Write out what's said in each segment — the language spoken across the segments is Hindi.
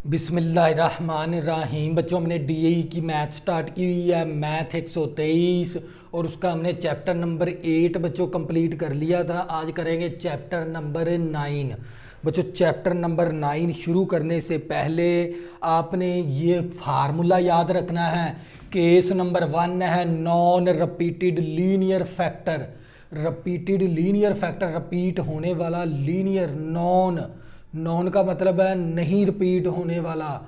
बिस्मिल्लाहिर्रहमानिर्रहीम। बच्चों, हमने डीएई की मैथ स्टार्ट की हुई है, मैथ 123, और उसका हमने चैप्टर नंबर 8 बच्चों कंप्लीट कर लिया था। आज करेंगे चैप्टर नंबर 9। बच्चों, चैप्टर नंबर 9 शुरू करने से पहले आपने ये फार्मूला याद रखना है। केस नंबर 1 है non repeated linear factor. Repeated linear factor, repeat होने वाला लीनियर। नॉन नॉन का मतलब है नहीं रिपीट होने वाला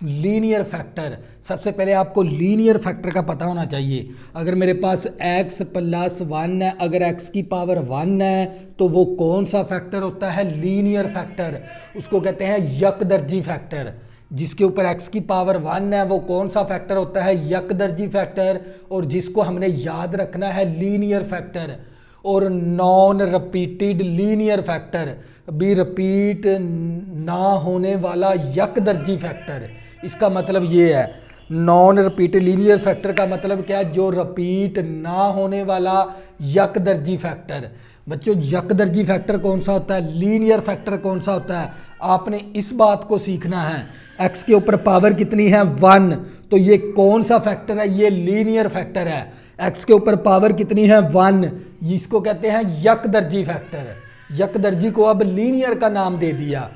लीनियर फैक्टर। सबसे पहले आपको लीनियर फैक्टर का पता होना चाहिए। अगर मेरे पास x प्लस 1 है, अगर x की पावर 1 है तो वो कौन सा फैक्टर होता है? Linear factor. उसको कहते हैं यकदर्जी फैक्टर। जिसके ऊपर x की पावर 1 है वो कौन सा फैक्टर होता है? यकदर्जी फैक्टर। और जिसको हमने याद रखना है लीनियर फैक्टर। और नॉन रिपीटेड लीनियर फैक्टर, भी रिपीट ना होने वाला यकदर्जी फैक्टर। इसका मतलब ये है, नॉन रिपीटेड लीनियर फैक्टर का मतलब क्या है? जो रिपीट ना होने वाला यकदर्जी फैक्टर। बच्चों, यकदर्जी फैक्टर कौन सा होता है? लीनियर फैक्टर कौन सा होता है? आपने इस बात को सीखना है। x के ऊपर पावर कितनी है? 1। तो ये कौन सा फैक्टर है? ये लीनियर फैक्टर है। x के ऊपर पावर कितनी है? 1। इसको कहते हैं यकदर्जी फैक्टर। यकदर्जी को अब लीनियर का नाम दे दिया।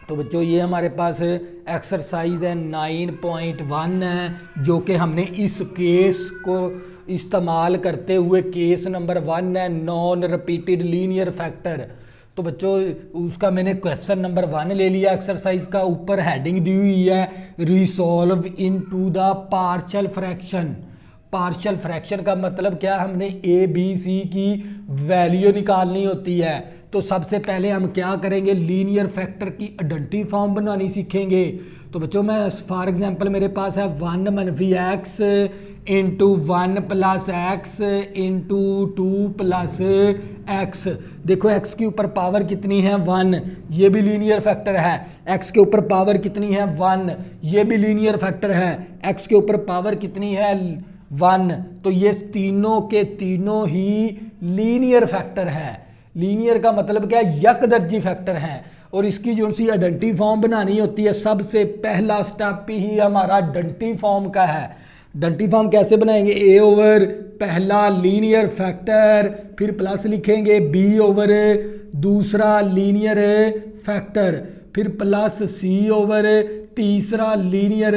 तो बच्चों, ये हमारे पास एक्सरसाइज है 9.1 है, जो कि हमने इस केस को इस्तेमाल करते हुए, केस नंबर 1 है नॉन रिपीटेड लीनियर फैक्टर। तो बच्चों, उसका मैंने क्वेश्चन नंबर 1 ले लिया एक्सरसाइज का। ऊपर हेडिंग दी हुई है resolve into the partial fraction. Partial fraction का मतलब क्या? हमने ए बी सी की वैल्यू निकालनी होती है। तो सबसे पहले हम क्या करेंगे? लीनियर फैक्टर की आइडेंटिटी फॉर्म बनानी सीखेंगे। तो बच्चों, मैं फॉर एग्जांपल मेरे पास है 1 मनफी x into 1 plus x into 2 plus x. देखो, एक्स के ऊपर पावर कितनी है? 1। ये भी लीनियर फैक्टर है। एक्स के ऊपर पावर कितनी है? 1। ये भी लीनियर फैक्टर है। एक्स के ऊपर पावर कितनी है? 1। तो ये तीनों के तीनों ही लीनियर फैक्टर है। लीनियर का मतलब क्या है? यकदर्जी फैक्टर है। और इसकी जो सी आइडेंटिटी फॉर्म बनानी होती है, सबसे पहला स्टेप ही हमारा आइडेंटिटी फॉर्म का है। आइडेंटिटी फॉर्म कैसे बनाएंगे? ए ओवर पहला लीनियर फैक्टर, फिर प्लस लिखेंगे बी ओवर दूसरा लीनियर फैक्टर, फिर प्लस सी ओवर तीसरा लीनियर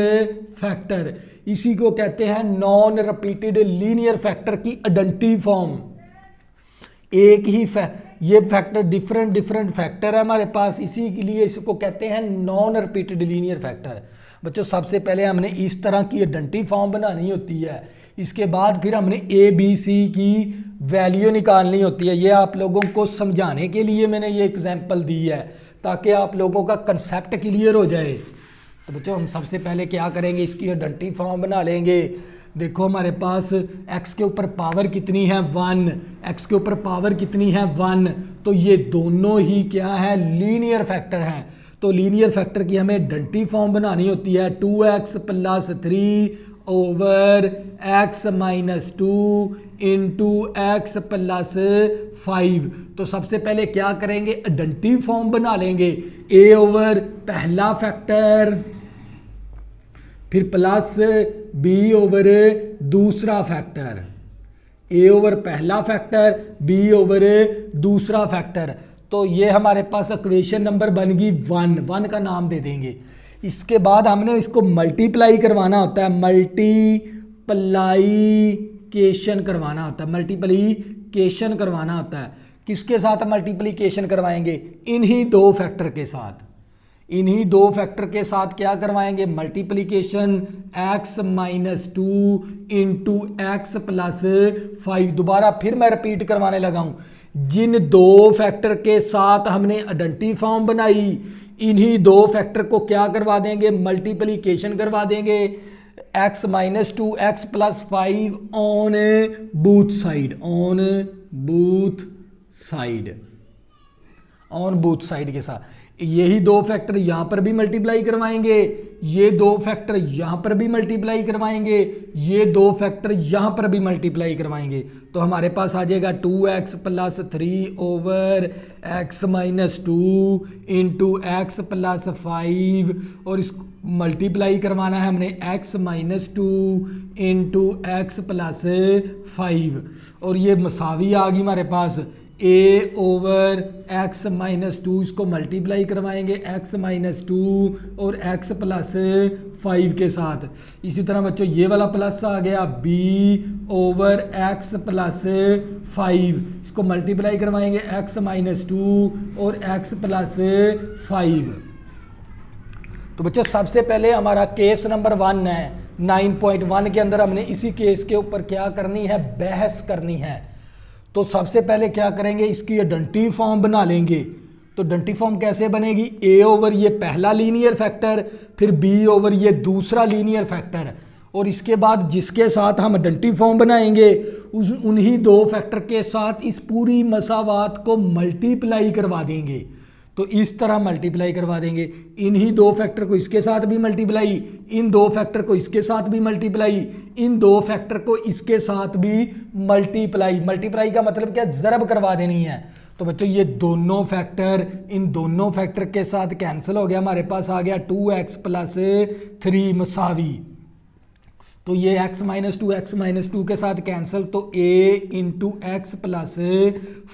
फैक्टर। इसी को कहते हैं नॉन रिपीटेड लीनियर फैक्टर की आइडेंटिटी फॉर्म। एक ही ये फैक्टर डिफरेंट फैक्टर है हमारे पास, इसी के लिए इसको कहते हैं नॉन रिपीटेड लीनियर फैक्टर। बच्चों, सबसे पहले हमने इस तरह की आइडेंटिटी फॉर्म बनानी होती है। इसके बाद फिर हमने ए बी सी की वैल्यू निकालनी होती है। ये आप लोगों को समझाने के लिए मैंने ये एग्जांपल दी है, ताकि आप लोगों का कंसेप्ट क्लियर हो जाए। तो बच्चों, हम सबसे पहले क्या करेंगे? इसकी आइडेंटिटी फॉर्म बना लेंगे। देखो, हमारे पास x के ऊपर पावर कितनी है? 1। x के ऊपर पावर कितनी है? 1। तो ये दोनों ही क्या है? लीनियर फैक्टर हैं। तो लीनियर फैक्टर की हमें आइडेंटिटी फॉर्म बनानी होती है 2x plus 3 over x minus 2 into x plus 5। तो सबसे पहले क्या करेंगे? आइडेंटिटी फॉर्म बना लेंगे। a ओवर पहला फैक्टर, फिर प्लस बी ओवर दूसरा फैक्टर। ए ओवर पहला फैक्टर, बी ओवर दूसरा फैक्टर। तो ये हमारे पास इक्वेशन नंबर बन गई 1 का नाम दे देंगे। इसके बाद हमने इसको मल्टीप्लाई करवाना होता है, मल्टीप्लाइकेशन करवाना होता है। मल्टीप्लिकेशन करवाना होता है। किसके साथ मल्टीप्लिकेशन करवाएंगे? इन्हीं दो फैक्टर के साथ। इन्हीं दो फैक्टर के साथ क्या करवाएंगे? Multiplication x minus 2 into x plus 5। दोबारा फिर मैं रिपीट करवाने लगा हूं। जिन दो फैक्टर के साथ हमने आइडेंटिटी फॉर्म बनाई, इन्हीं दो फैक्टर को क्या करवा देंगे? मल्टीप्लिकेशन करवा देंगे। x minus 2 x plus 5 on booth side, on booth side, on booth side के साथ। यही दो फैक्टर यहां पर भी मल्टीप्लाई करवाएंगे, ये दो फैक्टर यहाँ पर भी मल्टीप्लाई करवाएंगे, ये दो फैक्टर यहाँ पर भी मल्टीप्लाई करवाएंगे, तो हमारे पास आ जाएगा 2x plus 3 over x minus 2 into x plus 5, और इस मल्टीप्लाई करवाना है हमने x minus 2 into x plus 5, और ये मसावी आ गई हमारे पास a ओवर x माइनस 2, इसको मल्टीप्लाई करवाएंगे x माइनस 2 और x प्लस 5 के साथ। इसी तरह बच्चों ये वाला प्लस आ गया b ओवर x प्लस 5, इसको मल्टीप्लाई करवाएंगे x माइनस 2 और x प्लस 5। तो बच्चों सबसे पहले हमारा केस नंबर 1 है 9.1 के अंदर, हमने इसी केस के ऊपर क्या करनी है, बहस करनी है। तो सबसे पहले क्या करेंगे, इसकी आइडेंटिटी फॉर्म बना लेंगे। तो आइडेंटिटी फॉर्म कैसे बनेगी, a ओवर ये पहला लीनियर फैक्टर, फिर b ओवर ये दूसरा लीनियर फैक्टर, और इसके बाद जिसके साथ हम आइडेंटिटी फॉर्म बनाएंगे उन्हीं दो फैक्टर के साथ इस पूरी मसावात को मल्टीप्लाई करवा देंगे। तो इस तरह मल्टीप्लाई करवा देंगे, इन्हीं दो फैक्टर को इसके साथ भी मल्टीप्लाई, इन दो फैक्टर को इसके साथ भी मल्टीप्लाई, इन दो फैक्टर को इसके साथ भी मल्टीप्लाई। मल्टीप्लाई का मतलब क्या, ज़रब करवा देनी है। तो बच्चों ये दोनों फैक्टर इन दोनों फैक्टर के साथ कैंसिल हो गया, हमारे पास आ गया 2x प्लस 3 मसावी। तो ये x माइनस टू के साथ कैंसिल, तो a इंटू एक्स प्लस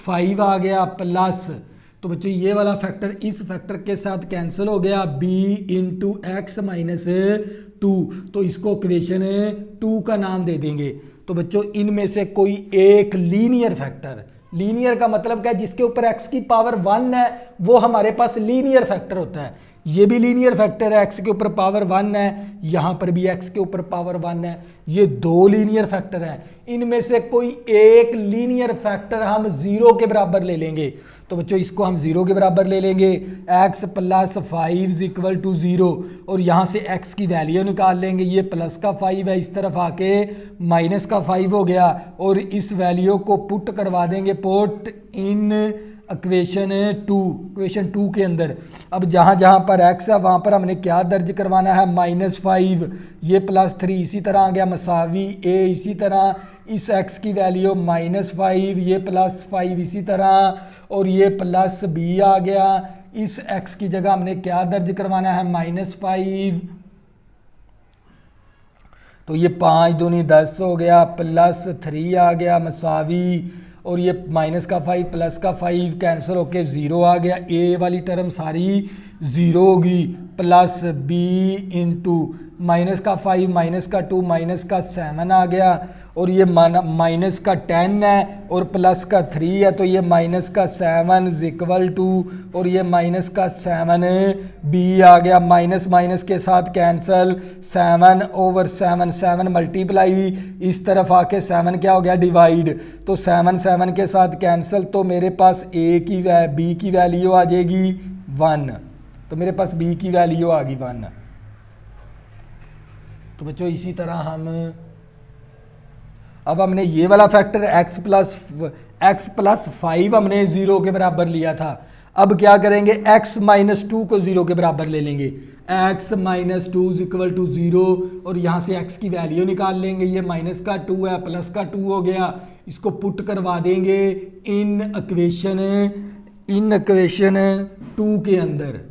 5 आ गया प्लस, तो बच्चों ये वाला फैक्टर इस फैक्टर के साथ कैंसिल हो गया b इंटू एक्स माइनस 2, तो इसको इक्वेशन 2 का नाम दे देंगे। तो बच्चों इनमें से कोई एक लीनियर फैक्टर, लीनियर का मतलब क्या है, जिसके ऊपर x की पावर 1 है वो हमारे पास लीनियर फैक्टर होता है। ये भी लीनियर फैक्टर है, x के ऊपर पावर 1 है, यहाँ पर भी x के ऊपर पावर 1 है, ये दो लीनियर फैक्टर हैं। इनमें से कोई एक लीनियर फैक्टर हम 0 के बराबर ले लेंगे। तो बच्चों इसको हम 0 के बराबर ले लेंगे, x प्लस 5 इक्वल टू 0, और यहाँ से x की वैल्यू निकाल लेंगे। ये प्लस का 5 है, इस तरफ आके माइनस का 5 हो गया, और इस वैल्यू को पुट करवा देंगे, पुट इन इक्वेशन 2 के अंदर। अब जहाँ जहाँ पर x है वहाँ पर हमने क्या दर्ज करवाना है, -5, ये +3, इसी तरह आ गया मसावी a, इसी तरह इस x की वैल्यू -5, ये +5 इसी तरह, और ये +b आ गया। इस x की जगह हमने क्या दर्ज करवाना है, -5, तो ये 5 दूनी 10 हो गया, +3 आ गया मसावी, और ये माइनस का 5 प्लस का 5 कैंसिल होके 0 आ गया, a वाली टर्म सारी 0 होगी, प्लस b इंटू माइनस का 5 माइनस का 2 माइनस का 7 आ गया, और ये माइनस का 10 है और प्लस का 3 है, तो ये माइनस का 7 इक्वल टू, और ये माइनस का 7b आ गया, माइनस माइनस के साथ कैंसल, 7 ओवर 7 मल्टीप्लाई, इस तरफ आके 7 क्या हो गया, डिवाइड, तो 7 के साथ कैंसल, तो मेरे पास b की वैल्यू आ जाएगी 1, तो मेरे पास b की वैल्यू आ गई 1। तो बच्चों इसी तरह अब हमने ये वाला फैक्टर x प्लस 5 हमने 0 के बराबर लिया था। अब क्या करेंगे, x माइनस 2 को 0 के बराबर ले लेंगे, x माइनस 2 इक्वल टू 0, और यहाँ से x की वैल्यू निकाल लेंगे। ये माइनस का 2 है, प्लस का 2 हो गया, इसको पुट करवा देंगे इन इक्वेशन 2 के अंदर।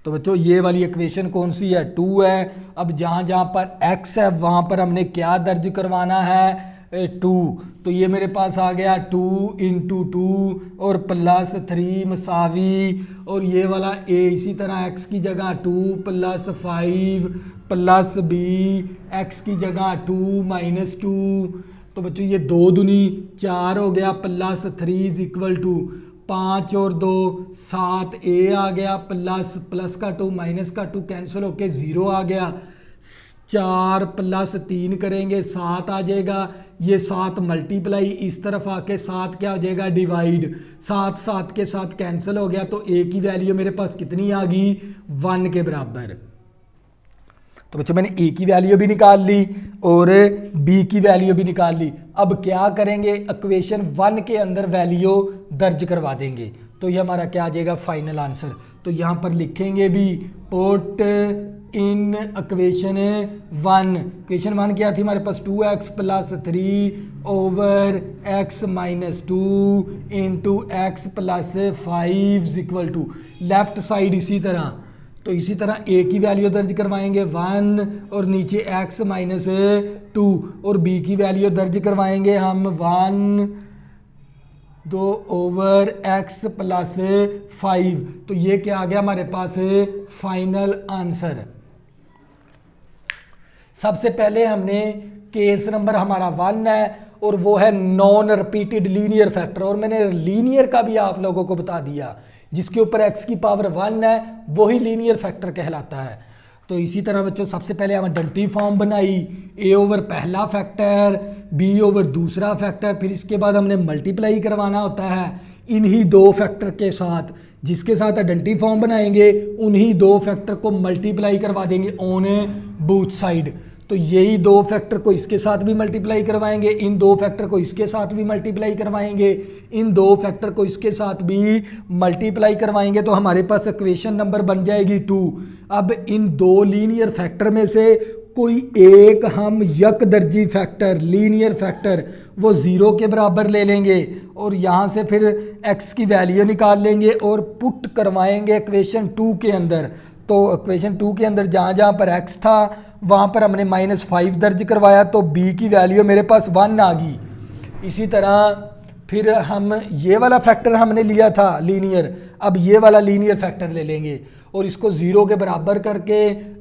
तो बच्चों ये वाली इक्वेशन कौन सी है, 2 है। अब जहाँ जहाँ पर x है वहाँ पर हमने क्या दर्ज करवाना है, 2, तो ये मेरे पास आ गया 2 इंटू 2 और +3 मसावी, और ये वाला a इसी तरह x की जगह 2 प्लस 5 प्लस b, x की जगह 2 माइनस 2, तो बच्चों ये 2 दूनी 4 हो गया, +3 इक्वल टू 5 और 2 7, a आ गया, प्लस का 2 माइनस का 2 कैंसिल होके 0 आ गया, 4 प्लस 3 करेंगे 7 आ जाएगा, ये 7 मल्टीप्लाई, इस तरफ आके 7 क्या हो जाएगा, डिवाइड, 7 के साथ कैंसिल हो गया, तो a की वैल्यू मेरे पास कितनी आ गई, 1 के बराबर। तो बच्चों मैंने a की वैल्यू भी निकाल ली और b की वैल्यू भी निकाल ली। अब क्या करेंगे, इक्वेशन 1 के अंदर वैल्यू दर्ज करवा देंगे, तो ये हमारा क्या आ जाएगा, फाइनल आंसर। तो यहाँ पर लिखेंगे भी पुट इन इक्वेशन 1। इक्वेशन 1 क्या थी हमारे पास, 2x + 3 over x - 2 into x + 5 equal to left side इसी तरह। तो इसी तरह a की वैल्यू दर्ज करवाएंगे 1 और नीचे x - 2 और b की वैल्यू दर्ज करवाएंगे हम 1 2 ओवर x + 5। तो ये क्या आ गया हमारे पास फाइनल आंसर। सबसे पहले हमने केस नंबर हमारा 1 है और वो है नॉन रिपीटेड लीनियर फैक्टर, और मैंने लीनियर का भी आप लोगों को बता दिया, जिसके ऊपर x की पावर 1 है वही लीनियर फैक्टर कहलाता है। तो इसी तरह बच्चों सबसे पहले हम आइडेंटिटी फॉर्म बनाई, a ओवर पहला फैक्टर, b ओवर दूसरा फैक्टर, फिर इसके बाद हमने मल्टीप्लाई करवाना होता है इन्हीं दो फैक्टर के साथ। जिसके साथ आइडेंटिटी फॉर्म बनाएंगे उन्हीं दो फैक्टर को मल्टीप्लाई करवा देंगे ऑन बोथ साइड। तो यही दो फैक्टर को इसके साथ भी मल्टीप्लाई करवाएंगे, इन दो फैक्टर को इसके साथ भी मल्टीप्लाई करवाएंगे, इन दो फैक्टर को इसके साथ भी मल्टीप्लाई करवाएंगे। तो हमारे पास इक्वेशन नंबर बन जाएगी 2। अब इन दो लीनियर फैक्टर में से कोई एक हम यकदर्जी फैक्टर लीनियर फैक्टर वो 0 के बराबर ले लेंगे और यहाँ से फिर x की वैल्यू निकाल लेंगे और पुट करवाएंगे इक्वेशन 2 के अंदर। तो इक्वेशन 2 के अंदर जहाँ जहाँ पर x था वहाँ पर हमने -5 दर्ज करवाया, तो b की वैल्यू मेरे पास 1 आ गई। इसी तरह फिर हम ये वाला फैक्टर हमने लिया था लीनियर, अब ये वाला लीनियर फैक्टर ले लेंगे और इसको 0 के बराबर करके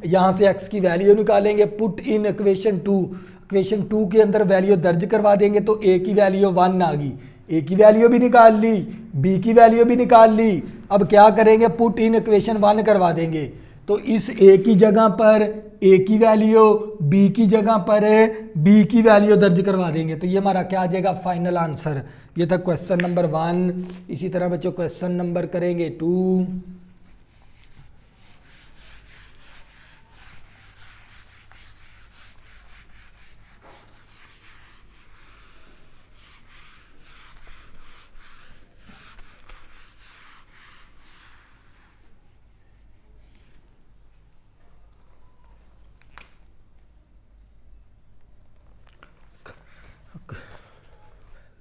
यहाँ से x की वैल्यू निकालेंगे, पुट इन इक्वेशन 2। इक्वेशन 2 के अंदर वैल्यू दर्ज करवा देंगे तो a की वैल्यू 1 आ गई, a की वैल्यू भी निकाल ली, b की वैल्यू भी निकाल ली। अब क्या करेंगे, पुट इन इक्वेशन 1 करवा देंगे। तो इस a की जगह पर a की वैल्यू, b की जगह पर b की वैल्यू दर्ज करवा देंगे। तो ये हमारा क्या आ जाएगा फाइनल आंसर। ये था क्वेश्चन नंबर 1। इसी तरह बच्चों क्वेश्चन नंबर करेंगे 2।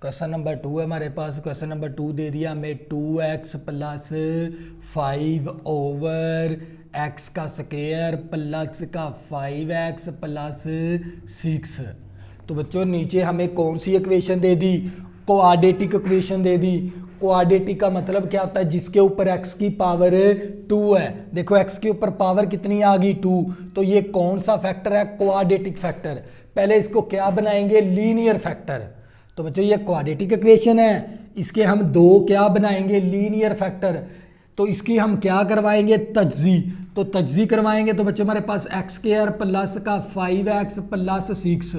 क्वेश्चन नंबर 2 है हमारे पास। क्वेश्चन नंबर 2 दे दिया हमें 2x + 5 ओवर x का स्क्वायर प्लस का 5x + 6। तो बच्चों नीचे हमें कौन सी इक्वेशन दे दी, क्वाड्रेटिक इक्वेशन दे दी। क्वाड्रेटिक का मतलब क्या होता है, जिसके ऊपर x की पावर 2 है। देखो x के ऊपर पावर कितनी आ गई 2, तो ये कौन सा फैक्टर है, क्वाड्रेटिक फैक्टर। पहले इसको क्या बनाएंगे, लीनियर फैक्टर। तो बच्चों ये क्वाड्रेटिक इक्वेशन है, इसके हम दो क्या बनाएंगे, लीनियर फैक्टर। तो इसकी हम क्या करवाएंगे, तज्जी। तो तज्जी करवाएंगे तो बच्चों हमारे पास x² प्लस का 5x + 6,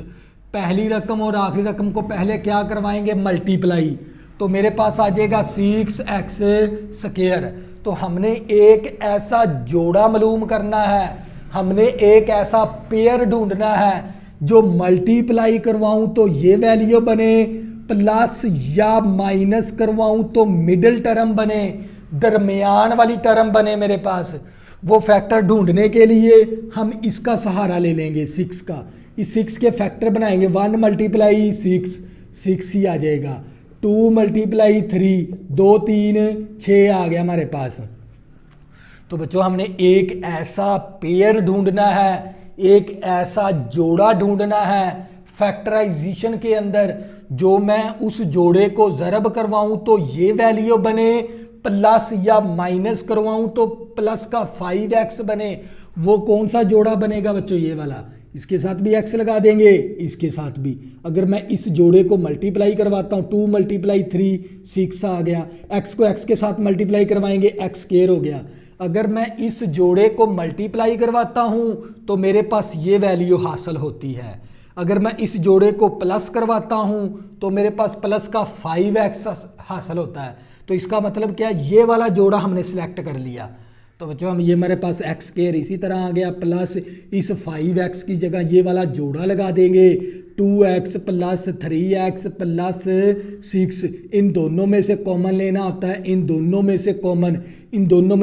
पहली रकम और आखिरी रकम को पहले क्या करवाएंगे, मल्टीप्लाई। तो मेरे पास आ जाएगा 6x²। तो हमने एक ऐसा जोड़ा मालूम करना है, हमने एक ऐसा पेयर ढूंढना है जो मल्टीप्लाई करवाऊं तो ये वैल्यू बने, प्लस या माइनस करवाऊं तो मिडिल टर्म बने, दरमियान वाली टर्म बने मेरे पास। वो फैक्टर ढूंढने के लिए हम इसका सहारा ले लेंगे 6 का। इस 6 के फैक्टर बनाएंगे, 1 × 6 6 ही आ जाएगा, 2 × 3 2 3 6 आ गया हमारे पास। तो बच्चों हमने एक ऐसा पेयर ढूंढना है, एक ऐसा जोड़ा ढूंढना है फैक्टराइजेशन के अंदर, जो मैं उस जोड़े को ज़रब करवाऊं तो ये वैल्यू बने, प्लस या माइनस करवाऊं तो प्लस का 5x बने। वो कौन सा जोड़ा बनेगा बच्चों, ये वाला। इसके साथ भी x लगा देंगे, इसके साथ भी। अगर मैं इस जोड़े को मल्टीप्लाई करवाता हूँ, 2 × 3 6 आ गया, x को x के साथ मल्टीप्लाई करवाएंगे, x² हो गया। अगर मैं इस जोड़े को मल्टीप्लाई करवाता हूं तो मेरे पास ये वैल्यू हासिल होती है। अगर मैं इस जोड़े को प्लस करवाता हूं तो मेरे पास प्लस का 5x हासिल होता है। तो इसका मतलब क्या है, ये वाला जोड़ा हमने सिलेक्ट कर लिया। तो बच्चों हम ये मेरे पास x² इसी तरह आ गया, प्लस इस 5x की जगह ये वाला जोड़ा लगा देंगे, 2x + 3x + 6। इन दोनों में से कॉमन लेना होता है, इन दोनों में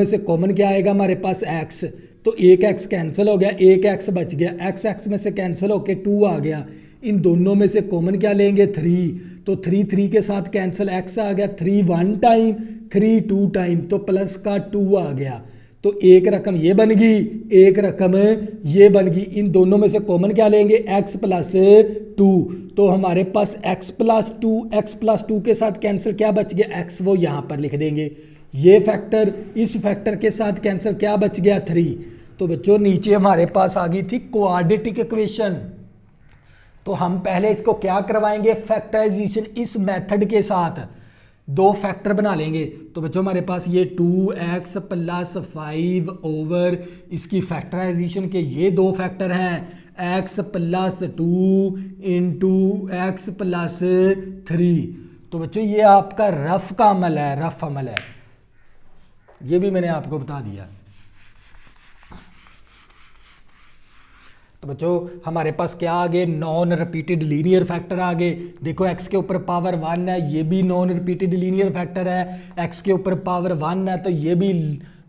से कॉमन क्या आएगा हमारे पास, x। तो एक एक्स कैंसिल हो गया, एक एक्स बच गया, एक्स एक्स में से कैंसिल होके 2 आ गया। इन दोनों में से कॉमन क्या लेंगे 3, तो 3 3 के साथ कैंसिल, एक्स आ गया 3 1 टाइम, 3 2 टाइम, तो प्लस का 2 आ गया। तो एक रकम ये बन गई, एक रकम ये बन गई। इन दोनों में से कॉमन क्या लेंगे x प्लस 2, तो हमारे पास x प्लस 2, x प्लस 2 के साथ कैंसिल क्या बच गया x, वो यहाँ पर लिख देंगे। ये फैक्टर इस फैक्टर के साथ कैंसिल क्या बच गया 3। तो बच्चों नीचे हमारे पास आ गई थी क्वाड्रेटिक इक्वेशन। तो हम पहले इसको क्या करवाएंगे, फैक्टराइजेशन इस मेथड के साथ 2 फैक्टर बना लेंगे। तो बच्चों हमारे पास ये 2x प्लस 5 ओवर इसकी फैक्टराइजेशन के ये 2 फैक्टर हैं, x plus 2 into x plus 3। तो बच्चों ये आपका रफ का अमल है, रफ अमल है, ये भी मैंने आपको बता दिया। तो बच्चों हमारे पास क्या आगे, नॉन रिपीटेड लीनियर फैक्टर आगे। देखो x के ऊपर पावर 1 है, ये भी नॉन रिपीटेड लीनियर फैक्टर है, x के ऊपर पावर 1 है तो ये भी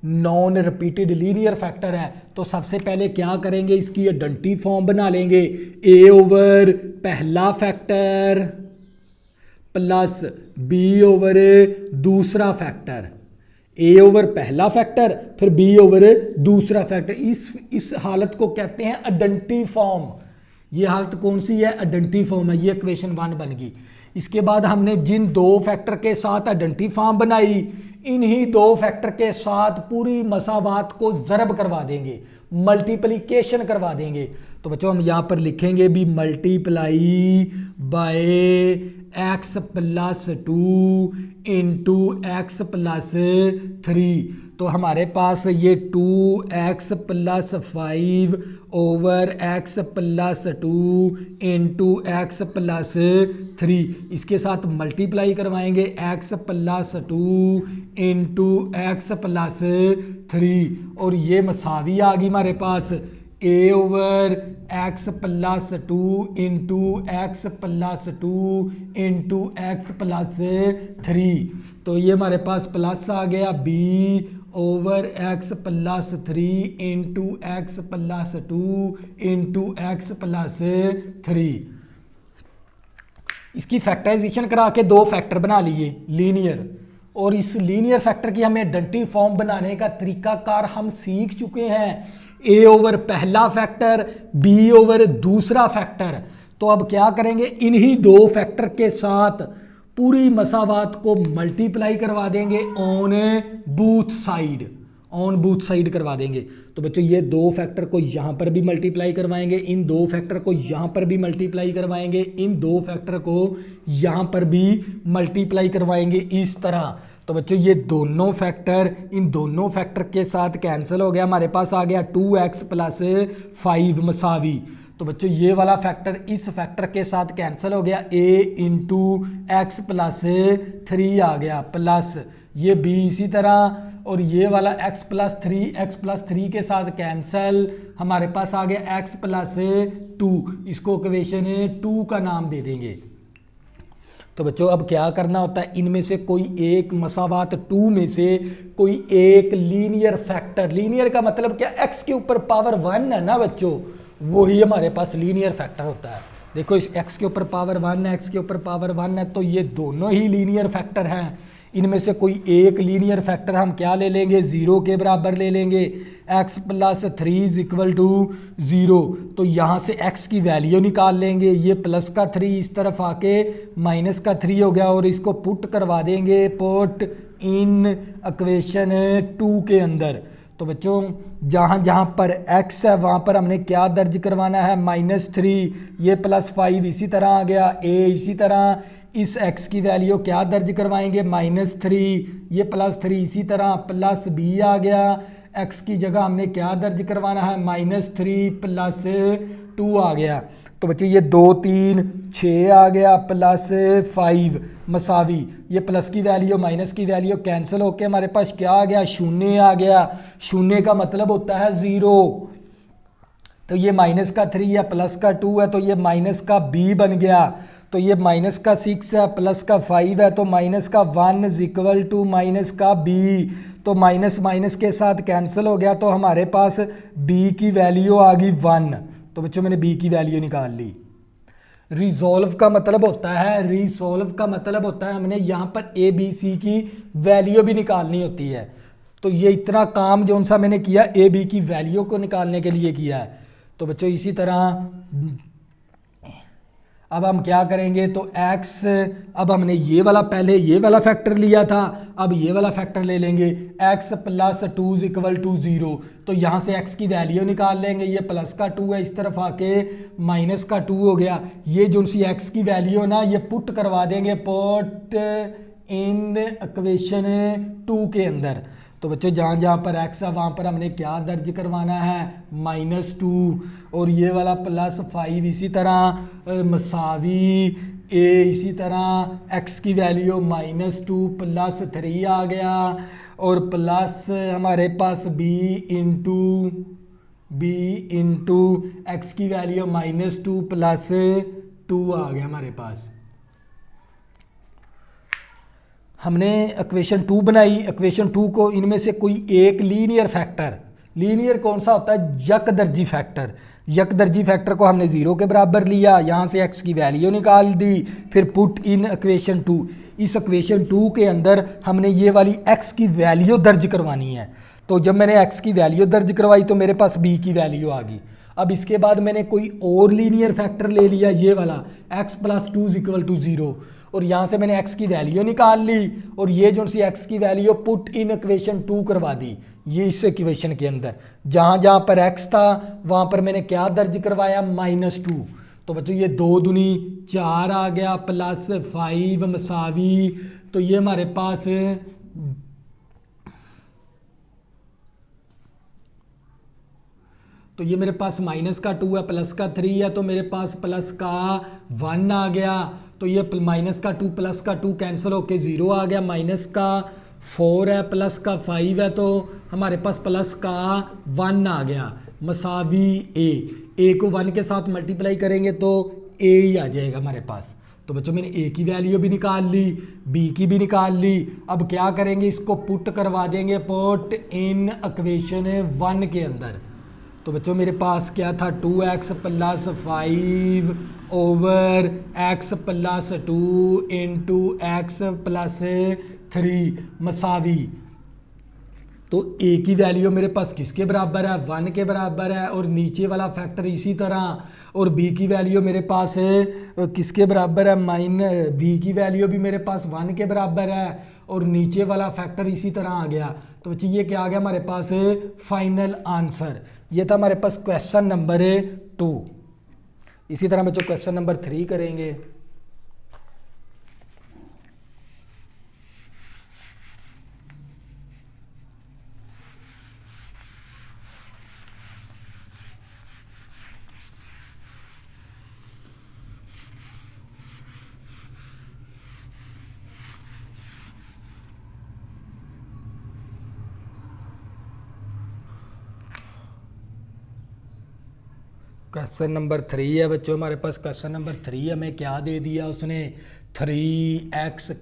नॉन रिपीटेड लीनियर फैक्टर है। तो सबसे पहले क्या करेंगे, इसकी आइडेंटिटी फॉर्म बना लेंगे, a ओवर पहला फैक्टर प्लस b ओवर दूसरा फैक्टर, a ओवर पहला फैक्टर फिर b ओवर दूसरा फैक्टर। इस हालत को कहते हैं आइडेंटिटी फॉर्म। ये हालत कौन सी है, आइडेंटिटी फॉर्म है। ये इक्वेशन 1 बन गई। इसके बाद हमने जिन 2 फैक्टर के साथ आइडेंटिटी फॉर्म बनाई, इन्हीं 2 फैक्टर के साथ पूरी मसावात को ज़रब करवा देंगे, मल्टीप्लिकेशन करवा देंगे। तो बच्चों हम यहाँ पर लिखेंगे भी multiply by x plus 2 into x plus 3। तो हमारे पास ये 2x plus 5 over x plus 2 into x plus 3, इसके साथ मल्टीप्लाई करवाएंगे x plus 2 into x plus 3, और ये मसावी आ गई हमारे पास a over x plus 2 into x plus 2 into x plus 3। तो ये हमारे पास प्लस आ गया b over x plus 3 into x plus 2 into x plus 3। इसकी फैक्टराइजेशन करा के 2 फैक्टर बना लिए लीनियर, और इस लीनियर फैक्टर की हमें आइडेंटिटी फॉर्म बनाने का तरीकाकार हम सीख चुके हैं। a ओवर पहला फैक्टर, b ओवर दूसरा फैक्टर। तो अब क्या करेंगे, इन्हीं 2 फैक्टर के साथ पूरी मसावात को मल्टीप्लाई करवा देंगे on booth side, on booth side करवा देंगे। तो बच्चों ये 2 फैक्टर को यहाँ पर भी मल्टीप्लाई करवाएंगे, इन 2 फैक्टर को यहाँ पर भी मल्टीप्लाई करवाएंगे, इन 2 फैक्टर को यहाँ पर भी मल्टीप्लाई करवाएंगे इस तरह। तो बच्चों ये दोनों फैक्टर इन दोनों फैक्टर के साथ कैंसिल हो गया, हमारे पास आ गया 2x प्लस 5 मसावी। तो बच्चों ये वाला फैक्टर इस फैक्टर के साथ कैंसिल हो गया, a इंटू एक्स प्लस 3 आ गया, प्लस ये b इसी तरह, और ये वाला x प्लस 3 के साथ कैंसिल, हमारे पास आ गया x प्लस 2, इसको इक्वेशन 2 का नाम दे देंगे। तो बच्चों अब क्या करना होता है, इनमें से कोई एक मसावात 2 में से कोई एक लीनियर फैक्टर, लीनियर का मतलब क्या, x के ऊपर पावर 1 है ना बच्चों, वही हमारे पास लीनियर फैक्टर होता है। देखो इस x के ऊपर पावर 1 है, x के ऊपर पावर 1 है, तो ये दोनों ही लीनियर फैक्टर हैं। इनमें से कोई एक लीनियर फैक्टर हम क्या ले लेंगे, 0 के बराबर ले लेंगे, x plus 3 is equal to 0। तो यहाँ से x की वैल्यू निकाल लेंगे, ये प्लस का 3 इस तरफ आके माइनस का 3 हो गया, और इसको पुट करवा देंगे, पुट इन इक्वेशन 2 के अंदर। तो बच्चों जहाँ जहाँ पर x है वहाँ पर हमने क्या दर्ज करवाना है, -3, ये +5 इसी तरह आ गया, a इसी तरह, इस x की वैल्यू क्या दर्ज करवाएंगे, -3, ये +3 इसी तरह, प्लस b आ गया, x की जगह हमने क्या दर्ज करवाना है, -3 प्लस 2 आ गया। तो बच्चों ये 2 3 6 आ गया, प्लस 5 मसावी, ये प्लस की वैल्यू माइनस की वैल्यू कैंसिल होके हमारे पास क्या आ गया, 0 आ गया। 0 का मतलब होता है 0। तो ये माइनस का 3 है, प्लस का 2 है, तो ये माइनस का b बन गया। तो ये माइनस का 6 है, प्लस का 5 है, तो माइनस का 1 इज इक्वल टू माइनस का b। तो माइनस माइनस के साथ कैंसिल हो गया, तो हमारे पास b की वैल्यू आ गई 1। तो बच्चों मैंने b की वैल्यू निकाल ली। रिजॉल्व का मतलब होता है, रिसॉल्व का मतलब होता है हमने यहाँ पर ए बी सी की वैल्यू भी निकालनी होती है। तो ये इतना काम जो सा मैंने किया ए बी की वैल्यू को निकालने के लिए किया है। तो बच्चों इसी तरह अब हम क्या करेंगे, तो x, अब हमने ये वाला पहले ये वाला फैक्टर लिया था, अब ये वाला फैक्टर ले लेंगे, x प्लस 2 इक्वल टू 0। तो यहाँ से x की वैल्यू निकाल लेंगे, ये प्लस का 2 है, इस तरफ आके माइनस का 2 हो गया। ये जो सी x की वैल्यू है ना, ये पुट करवा देंगे, पुट इन इक्वेशन 2 के अंदर। तो बच्चों जहाँ जहाँ पर x है वहाँ पर हमने क्या दर्ज करवाना है, -2, और ये वाला +5 इसी तरह मसावी a, इसी तरह x की वैल्यू -2 +3 आ गया, और प्लस हमारे पास b इंटू x की वैल्यू -2 +2 आ गया हमारे पास। हमने इक्वेशन 2 बनाई, इक्वेशन 2 को इनमें से कोई एक लीनियर फैक्टर, लीनियर कौन सा होता है, यकदर्जी फैक्टर, यकदर्जी फैक्टर को हमने 0 के बराबर लिया, यहाँ से x की वैल्यू निकाल दी, फिर पुट इन इक्वेशन 2। इस इक्वेशन 2 के अंदर हमने ये वाली x की वैल्यू दर्ज करवानी है। तो जब मैंने x की वैल्यू दर्ज करवाई तो मेरे पास b की वैल्यू आ गई। अब इसके बाद मैंने कोई और लीनियर फैक्टर ले लिया, ये वाला x + 2 इक्वल टू 0, और यहाँ से मैंने x की वैल्यू निकाल ली, और ये जो सी x की वैल्यू पुट इन इक्वेशन 2 करवा दी, ये इस इक्वेशन के अंदर जहाँ जहाँ पर x था वहाँ पर मैंने क्या दर्ज करवाया, -2। तो बच्चों ये 2 दूनी 4 आ गया, +5 मसावी, तो ये हमारे पास तो ये मेरे पास -2 है, प्लस का 3 है, तो मेरे पास प्लस का 1 आ गया। तो ये -2 प्लस का 2 कैंसिल होके 0 आ गया, -4 है, प्लस का 5 है, तो हमारे पास प्लस का 1 आ गया, मसावी a को 1 के साथ मल्टीप्लाई करेंगे तो a ही आ जाएगा हमारे पास। तो बच्चों मैंने a की वैल्यू भी निकाल ली, b की भी निकाल ली। अब क्या करेंगे, इसको पुट करवा देंगे, पुट इन इक्वेशन 1 के अंदर। तो बच्चों मेरे पास क्या था, 2x + 5 over x + 2 into x + 3 मसावी। तो a की वैल्यू मेरे पास किसके बराबर है, 1 के बराबर है, और नीचे वाला फैक्टर इसी तरह, और b की वैल्यू मेरे पास है किसके बराबर है, b की वैल्यू भी मेरे पास 1 के बराबर है, और नीचे वाला फैक्टर इसी तरह आ गया। तो बच्चे ये क्या आ गया हमारे पास, फाइनल आंसर। ये था हमारे पास क्वेश्चन नंबर 2। इसी तरह बच्चों क्वेश्चन नंबर 3 करेंगे। क्वेश्चन नंबर 3 है बच्चों हमारे पास। क्वेश्चन नंबर 3 हमें क्या दे दिया उसने, 3x²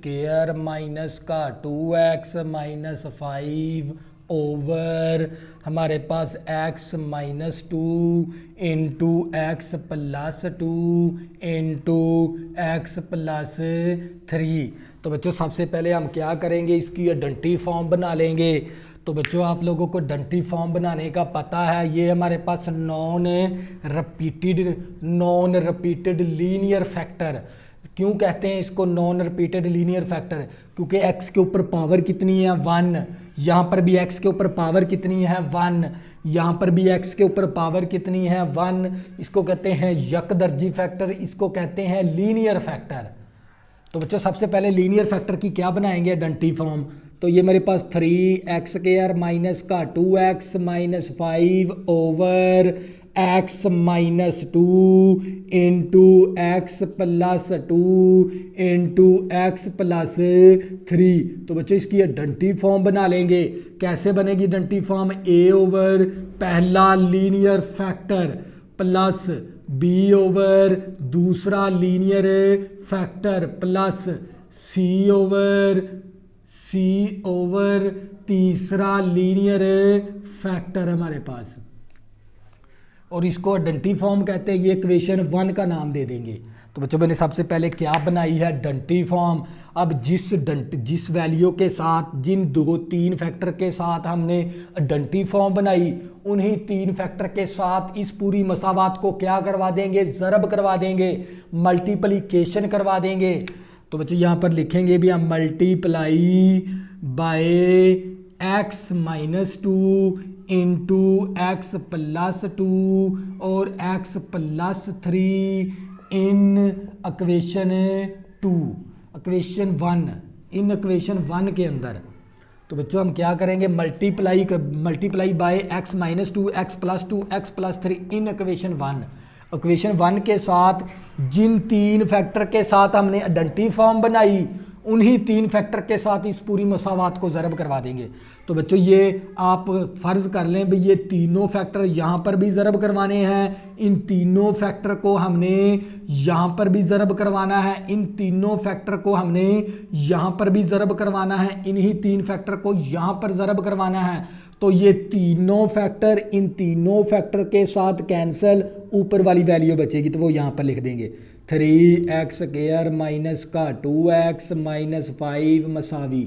- 2x - 5 ओवर हमारे पास x - 2 into x + 2 into x + 3। तो बच्चों सबसे पहले हम क्या करेंगे, इसकी आइडेंटिटी फॉर्म बना लेंगे। तो बच्चों आप लोगों को आइडेंटिटी फॉर्म बनाने का पता है, ये हमारे पास नॉन रिपीटेड लीनियर फैक्टर। क्यों कहते हैं इसको नॉन रिपीटेड लीनियर फैक्टर, क्योंकि x के ऊपर पावर कितनी है, 1, यहाँ पर भी x के ऊपर पावर कितनी है, 1, यहाँ पर भी x के ऊपर पावर कितनी है, 1। इसको कहते हैं यकदर्जी फैक्टर, इसको कहते हैं लीनियर फैक्टर। तो बच्चों सबसे पहले लीनियर फैक्टर की क्या बनाएंगे आइडेंटिटी फॉर्म। तो ये मेरे पास 3x² - 2x - 5 over x - 2 into x + 2 into x + 3। तो बच्चों इसकी आइडेंटिटी फॉर्म बना लेंगे। कैसे बनेगी आइडेंटिटी फॉर्म, a ओवर पहला linear factor plus b over दूसरा linear factor plus c over c over तीसरा लीनियर फैक्टर हमारे पास, और इसको डंटी फॉर्म कहते हैं। ये इक्वेशन 1 का नाम दे देंगे। तो बच्चों मैंने सबसे पहले क्या बनाई है, डंटी फॉर्म। अब जिस वैल्यू के साथ, जिन 2-3 फैक्टर के साथ हमने डंटी फॉर्म बनाई, उन्हीं 3 फैक्टर के साथ इस पूरी मसावात को क्या करवा देंगे, ज़रब करवा देंगे, मल्टीप्लिकेशन करवा देंगे। तो बच्चों यहाँ पर लिखेंगे भी हम multiply by x minus 2 into x plus 2 और x plus 3 in equation 2, equation 1, in equation 1 के अंदर। तो बच्चों हम क्या करेंगे, multiply by x minus 2, x plus 2, x plus 3 in equation 1। Equation 1 के साथ जिन 3 फैक्टर के साथ हमने आइडेंटिटी फॉर्म बनाई, उन्हीं 3 फैक्टर के साथ इस पूरी मसावात को ज़रब करवा देंगे। तो बच्चों ये आप फ़र्ज़ कर लें भी ये तीनों फैक्टर यहाँ पर भी ज़रब करवाने हैं, इन तीनों फैक्टर को हमने यहाँ पर भी ज़रब करवाना है, इन तीनों फैक्टर को हमने यहाँ पर भी ज़रब करवाना है, इन्हीं 3 फैक्टर को यहाँ पर ज़रब करवाना है। तो ये तीनों फैक्टर इन तीनों फैक्टर के साथ कैंसिल, ऊपर वाली वैल्यू बचेगी तो वो यहाँ पर लिख देंगे 3x² माइनस का 2x माइनस 5 मसावी।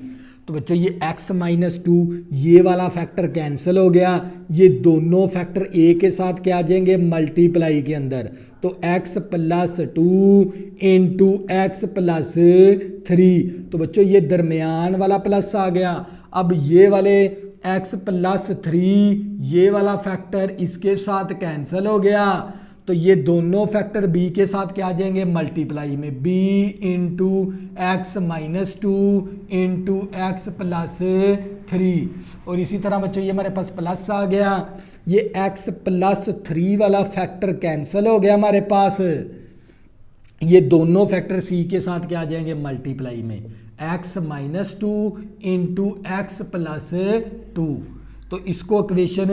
तो बच्चों ये x माइनस 2 ये वाला फैक्टर कैंसिल हो गया, ये दोनों फैक्टर a के साथ क्या आ जाएंगे, मल्टीप्लाई के अंदर। तो x plus 2 into x plus 3। तो बच्चों ये दरमियान वाला प्लस आ गया। अब ये वाले x प्लस 3 ये वाला फैक्टर इसके साथ कैंसिल हो गया, तो ये दोनों फैक्टर b के साथ क्या आ जाएंगे, मल्टीप्लाई में b into x minus 2 into x plus 3। और इसी तरह बच्चों ये हमारे पास प्लस आ गया, ये x प्लस 3 वाला फैक्टर कैंसिल हो गया हमारे पास, ये दोनों फैक्टर c के साथ क्या आ जाएंगे, मल्टीप्लाई में x minus 2 into x plus 2। तो इसको इक्वेशन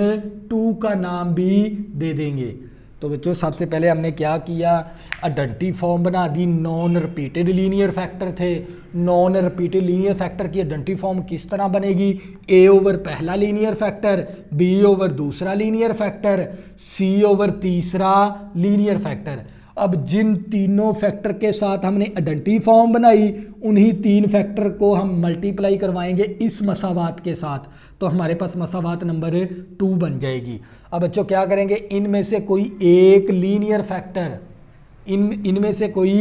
2 का नाम भी दे देंगे। तो बच्चों सबसे पहले हमने क्या किया, आइडेंटिटी फॉर्म बना दी। नॉन रिपीटेड लीनियर फैक्टर थे, नॉन रिपीटेड लीनियर फैक्टर की आइडेंटिटी फॉर्म किस तरह बनेगी, a ओवर पहला लीनियर फैक्टर, b ओवर दूसरा लीनियर फैक्टर, c ओवर तीसरा लीनियर फैक्टर। अब जिन तीनों फैक्टर के साथ हमने आइडेंटिटी फॉर्म बनाई, उन्हीं 3 फैक्टर को हम मल्टीप्लाई करवाएंगे इस मसावात के साथ, तो हमारे पास मसावात नंबर 2 बन जाएगी। अब बच्चों क्या करेंगे, इनमें से कोई एक लीनियर फैक्टर, इनमें से कोई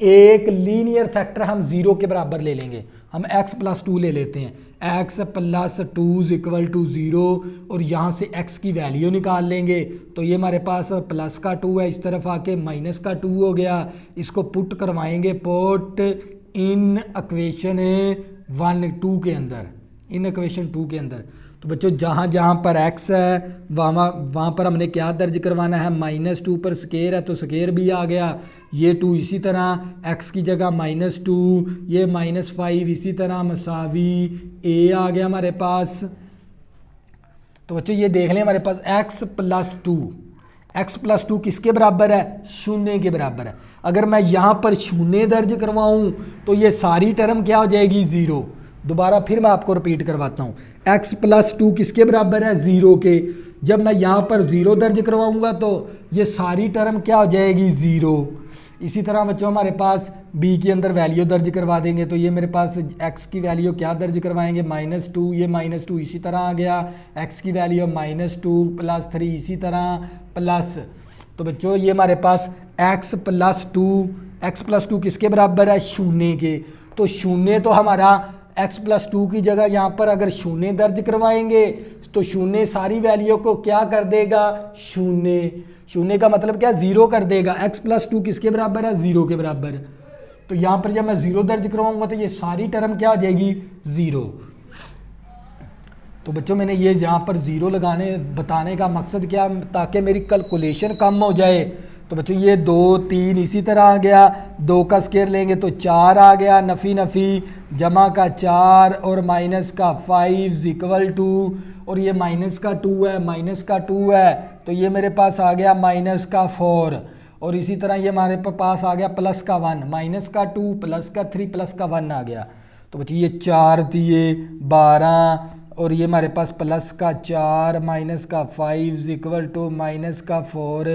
एक लीनियर फैक्टर हम 0 के बराबर ले लेंगे। हम x प्लस 2 ले लेते हैं, x प्लस 2 इक्वल टू 0, और यहाँ से x की वैल्यू निकाल लेंगे। तो ये हमारे पास प्लस का 2 है, इस तरफ आके माइनस का 2 हो गया। इसको पुट करवाएंगे, पुट इन इक्वेशन 2 के अंदर, इन इक्वेशन 2 के अंदर। तो बच्चों जहाँ जहाँ पर x है वहाँ पर हमने क्या दर्ज करवाना है, -2 पर स्केयर है तो स्केयर भी आ गया, ये 2 इसी तरह x की जगह -2, ये -5 इसी तरह मसावी a आ गया हमारे पास। तो बच्चों ये देख लें हमारे पास x प्लस 2, x प्लस 2 किसके बराबर है, 0 के बराबर है। अगर मैं यहाँ पर 0 दर्ज करवाऊँ तो ये सारी टर्म क्या हो जाएगी, 0। दोबारा फिर मैं आपको रिपीट करवाता हूँ, x प्लस 2 किसके बराबर है, 0 के। जब मैं यहाँ पर 0 दर्ज करवाऊँगा तो ये सारी टर्म क्या हो जाएगी, 0। इसी तरह बच्चों हमारे पास b के अंदर वैल्यू दर्ज करवा देंगे, तो ये मेरे पास x की वैल्यू क्या दर्ज करवाएंगे, -2, ये -2 इसी तरह आ गया, x की वैल्यू -2 प्लस 3 इसी तरह प्लस। तो बच्चों ये हमारे पास x प्लस 2 किसके बराबर है, 0 के। तो 0 तो हमारा x प्लस 2 की जगह यहाँ पर अगर 0 दर्ज करवाएंगे तो 0 सारी वैल्यू को क्या कर देगा, 0 का मतलब क्या, 0 कर देगा। x प्लस 2 किसके बराबर है, 0 के बराबर। तो यहाँ पर जब मैं 0 दर्ज करवाऊंगा तो ये सारी टर्म क्या आ जाएगी, 0। तो बच्चों मैंने ये यहाँ पर 0 बताने का मकसद क्या, ताकि मेरी कैलकुलेशन कम हो जाए। तो बच्चों ये 2 3 इसी तरह आ गया, 2 का स्केयर लेंगे तो 4 आ गया, नफ़ी नफ़ी जमा का 4 और माइनस का 5 इक्वल टू, और ये माइनस का 2 है तो ये मेरे पास आ गया माइनस का 4, और इसी तरह ये हमारे पास आ गया प्लस का 1, -2 प्लस का 3 प्लस का 1 आ गया। तो बच्चे ये 4 दिए 12 और ये हमारे पास प्लस का 4 माइनस का 5 इक्वल टू माइनस का 4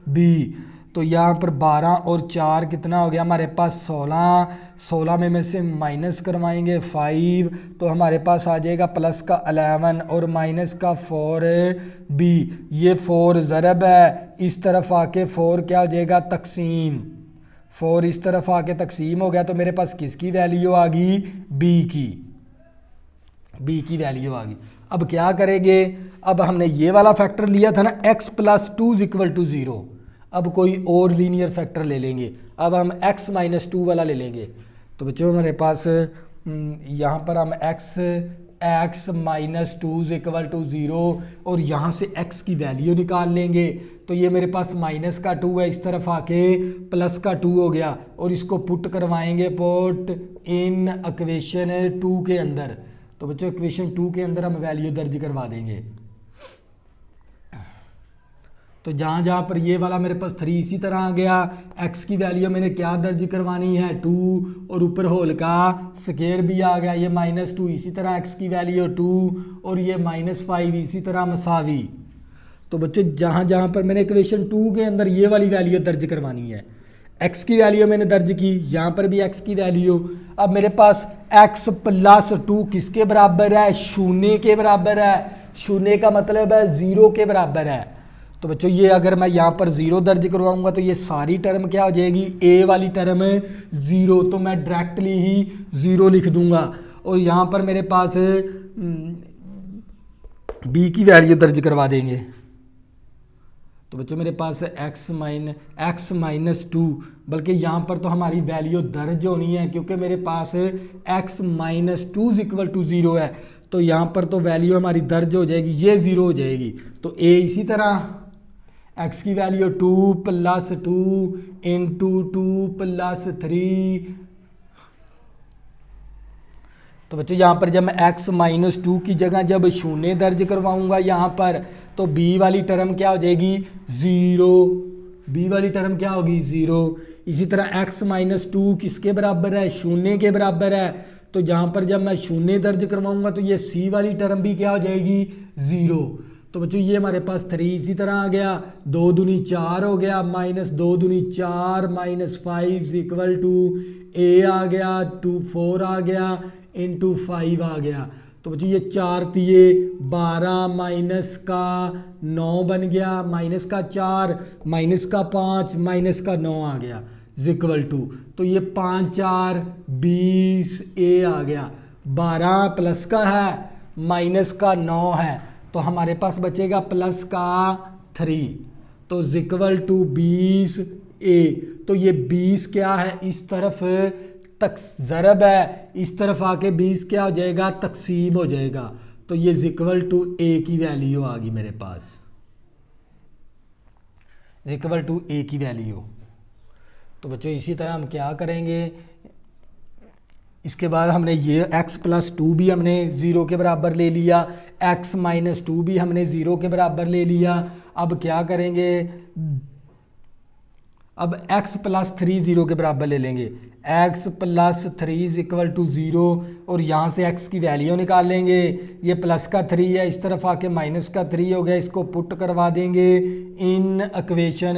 बी। तो यहाँ पर 12 और 4 कितना हो गया हमारे पास 16 में से माइनस करवाएंगे 5 तो हमारे पास आ जाएगा प्लस का 11 और माइनस का 4 बी। ये 4 ज़रब है, इस तरफ आके 4 क्या हो जाएगा तकसीम, 4 इस तरफ आके तकसीम हो गया तो मेरे पास किसकी वैल्यू आ गई बी की वैल्यू आ गई। अब क्या करेंगे, अब हमने ये वाला फैक्टर लिया था ना x प्लस 2 इक्वल टू 0, अब कोई और लीनियर फैक्टर ले लेंगे। अब हम x माइनस 2 वाला ले लेंगे। तो बच्चों हमारे पास यहाँ पर हम x माइनस 2 इक्वल टू 0 और यहाँ से x की वैल्यू निकाल लेंगे। तो ये मेरे पास माइनस का 2 है, इस तरफ आके प्लस का 2 हो गया और इसको पुट करवाएंगे पुट इन इक्वेशन 2 के अंदर। तो बच्चों इक्वेशन 2 के अंदर हम वैल्यू दर्ज करवा देंगे। तो जहाँ जहाँ पर ये वाला मेरे पास 3 इसी तरह आ गया, x की वैल्यू मैंने क्या दर्ज करवानी है 2 और ऊपर होल का स्केयर भी आ गया, ये -2 इसी तरह x की वैल्यू 2 और ये -5 इसी तरह मसावी। तो बच्चों जहाँ जहाँ पर मैंने इक्वेशन 2 के अंदर ये वाली वैल्यू दर्ज करवानी है, x की वैल्यू मैंने दर्ज की, यहाँ पर भी x की वैल्यू। अब मेरे पास x प्लस 2 किसके बराबर है, 0 के बराबर है। 0 का मतलब है 0 के बराबर है। तो बच्चों ये अगर मैं यहाँ पर 0 दर्ज करवाऊंगा तो ये सारी टर्म क्या हो जाएगी, a वाली टर्म 0, तो मैं डायरेक्टली ही 0 लिख दूंगा। और यहाँ पर मेरे पास b की वैल्यू दर्ज करवा देंगे। तो बच्चों मेरे पास x माइनस 2, बल्कि यहाँ पर तो हमारी वैल्यू दर्ज होनी है क्योंकि मेरे पास x माइनस 2 इक्वल टू 0 है। तो यहाँ पर तो वैल्यू हमारी दर्ज हो जाएगी, ये 0 हो जाएगी। तो a इसी तरह x की वैल्यू 2 प्लस 2 इंटू 2 प्लस 3। तो बच्चों यहाँ पर जब मैं x माइनस 2 की जगह जब 0 दर्ज करवाऊंगा यहाँ पर, तो b वाली टर्म क्या हो जाएगी 0, b वाली टर्म क्या होगी 0। इसी तरह x माइनस 2 किसके बराबर है, 0 के बराबर है। तो जहाँ पर जब मैं 0 दर्ज करवाऊंगा तो ये c वाली टर्म भी क्या हो जाएगी 0। तो बच्चों ये हमारे पास 3 इसी तरह आ गया, 2 दूनी 4 हो गया, -2 दूनी 4 -5 इक्वल टू a आ गया, 4 आ गया इंटू 5 आ गया। तो बच्चों ये 4 दिए 12 माइनस का 9 बन गया, माइनस का 4 माइनस का 5 माइनस का 9 आ गया इक्वल टू। तो ये 5 4 20 a आ गया, 12 प्लस का है माइनस का 9 है, तो हमारे पास बचेगा प्लस का 3, तो इक्वल टू 20 a। तो ये 20 क्या है, इस तरफ तक ज़रब है, इस तरफ आके 20 क्या हो जाएगा तकसीम हो जाएगा। तो ये इक्वल टू a की वैल्यू आ गई मेरे पास, इक्वल टू a की वैल्यू। तो बच्चों इसी तरह हम क्या करेंगे, इसके बाद हमने ये x प्लस 2 भी हमने 0 के बराबर ले लिया, x माइनस 2 भी हमने 0 के बराबर ले लिया। अब क्या करेंगे, अब x प्लस 3 0 के बराबर ले लेंगे, x प्लस 3 इक्वल टू 0 और यहाँ से x की वैल्यू निकाल लेंगे। ये प्लस का 3 है, इस तरफ आके माइनस का 3 हो गया, इसको पुट करवा देंगे इन इक्वेशन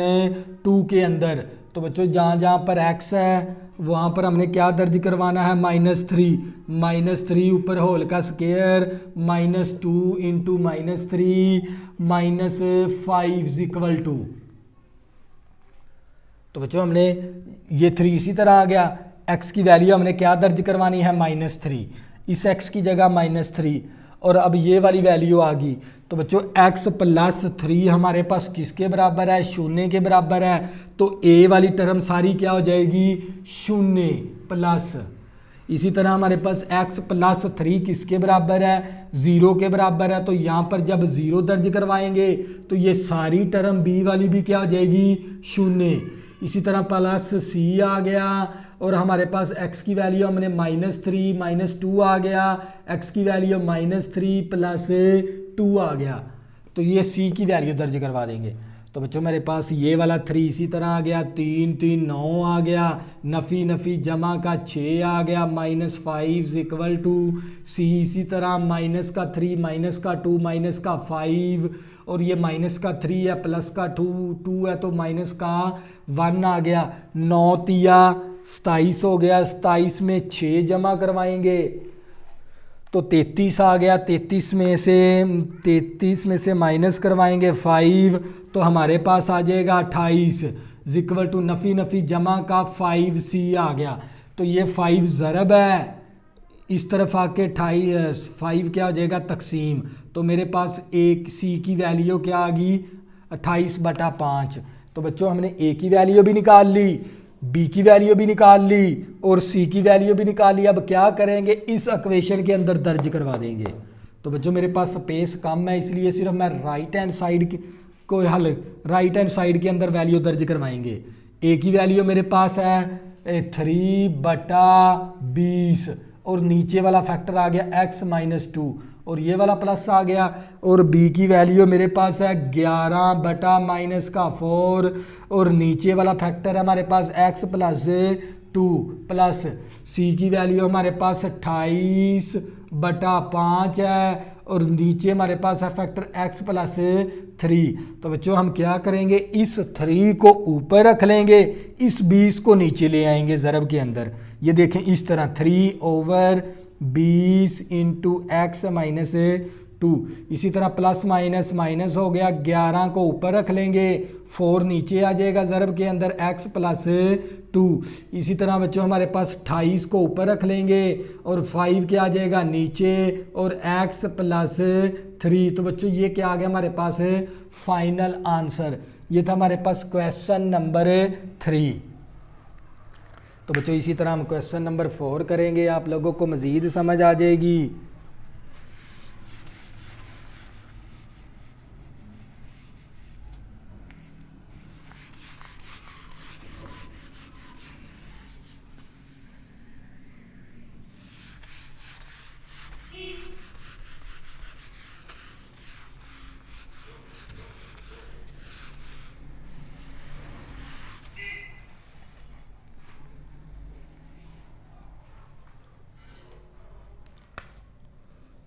2 के अंदर। तो बच्चों जहाँ जहाँ पर x है वहाँ पर हमने क्या दर्ज करवाना है -3 ऊपर होल का स्केयर -2 इंटू -3 -5 इक्वल टू। तो बच्चों हमने ये 3 इसी तरह आ गया, x की वैल्यू हमने क्या दर्ज करवानी है -3, इस x की जगह -3 और अब ये वाली वैल्यू आ गई। तो बच्चों x प्लस 3 हमारे पास किसके बराबर है, 0 के बराबर है। तो a वाली टर्म सारी क्या हो जाएगी 0 प्लस। इसी तरह हमारे पास x प्लस 3 किसके बराबर है, 0 के बराबर है। तो यहाँ पर जब 0 दर्ज करवाएंगे तो ये सारी टर्म b वाली भी क्या हो जाएगी 0। इसी तरह प्लस c आ गया और हमारे पास x की वैल्यू हमने -3 -2 आ गया, x की वैल्यू -3 प्लस 2 आ गया। तो ये c की वैल्यू दर्ज करवा देंगे। तो बच्चों मेरे पास ये वाला 3 इसी तरह आ गया, 3 3 9 आ गया, नफ़ी नफ़ी जमा का 6 आ गया, -5 इक्वल टू सी, इसी तरह माइनस का 3 माइनस का 2 माइनस का 5, और ये माइनस का 3 है प्लस का 2 है तो माइनस का 1 आ गया। 9 तिया 27 हो गया, 27 में 6 जमा करवाएंगे तो 33 आ गया, 33 में से माइनस करवाएंगे 5 तो हमारे पास आ जाएगा 28 इक्वल टू नफ़ी नफ़ी जमा का 5c आ गया। तो ये 5 ज़रब है, इस तरफ आके 28 5 क्या हो जाएगा तकसीम, तो मेरे पास एक c की वैल्यू क्या आ गई 28/5। तो बच्चों हमने a की वैल्यू भी निकाल ली, b की वैल्यू भी निकाल ली और c की वैल्यू भी निकाल ली। अब क्या करेंगे, इस इक्वेशन के अंदर दर्ज करवा देंगे। तो बच्चों मेरे पास स्पेस कम है इसलिए सिर्फ मैं राइट हैंड साइड को हल राइट हैंड साइड के अंदर वैल्यू दर्ज करवाएंगे। a की वैल्यू मेरे पास है 3/20 और नीचे वाला फैक्टर आ गया x-2 और ये वाला प्लस आ गया, और b की वैल्यू मेरे पास है 11/-4 और नीचे वाला फैक्टर है हमारे पास x+2 प्लस c की वैल्यू हमारे पास 28/5 है और नीचे हमारे पास है फैक्टर x+3। तो बच्चों हम क्या करेंगे, इस 3 को ऊपर रख लेंगे, इस 20 को नीचे ले आएंगे ज़रब के अंदर। ये देखें इस तरह 3/20 इंटू x-2, इसी तरह प्लस माइनस माइनस हो गया, 11 को ऊपर रख लेंगे, 4 नीचे आ जाएगा ज़रब के अंदर x+2। इसी तरह बच्चों हमारे पास 28 को ऊपर रख लेंगे और 5 क्या आ जाएगा नीचे और x+3। तो बच्चों ये क्या आ गया हमारे पास फाइनल आंसर। ये था हमारे पास क्वेश्चन नंबर 3। तो बच्चों इसी तरह हम क्वेश्चन नंबर 4 करेंगे, आप लोगों को मज़ीद समझ आ जाएगी।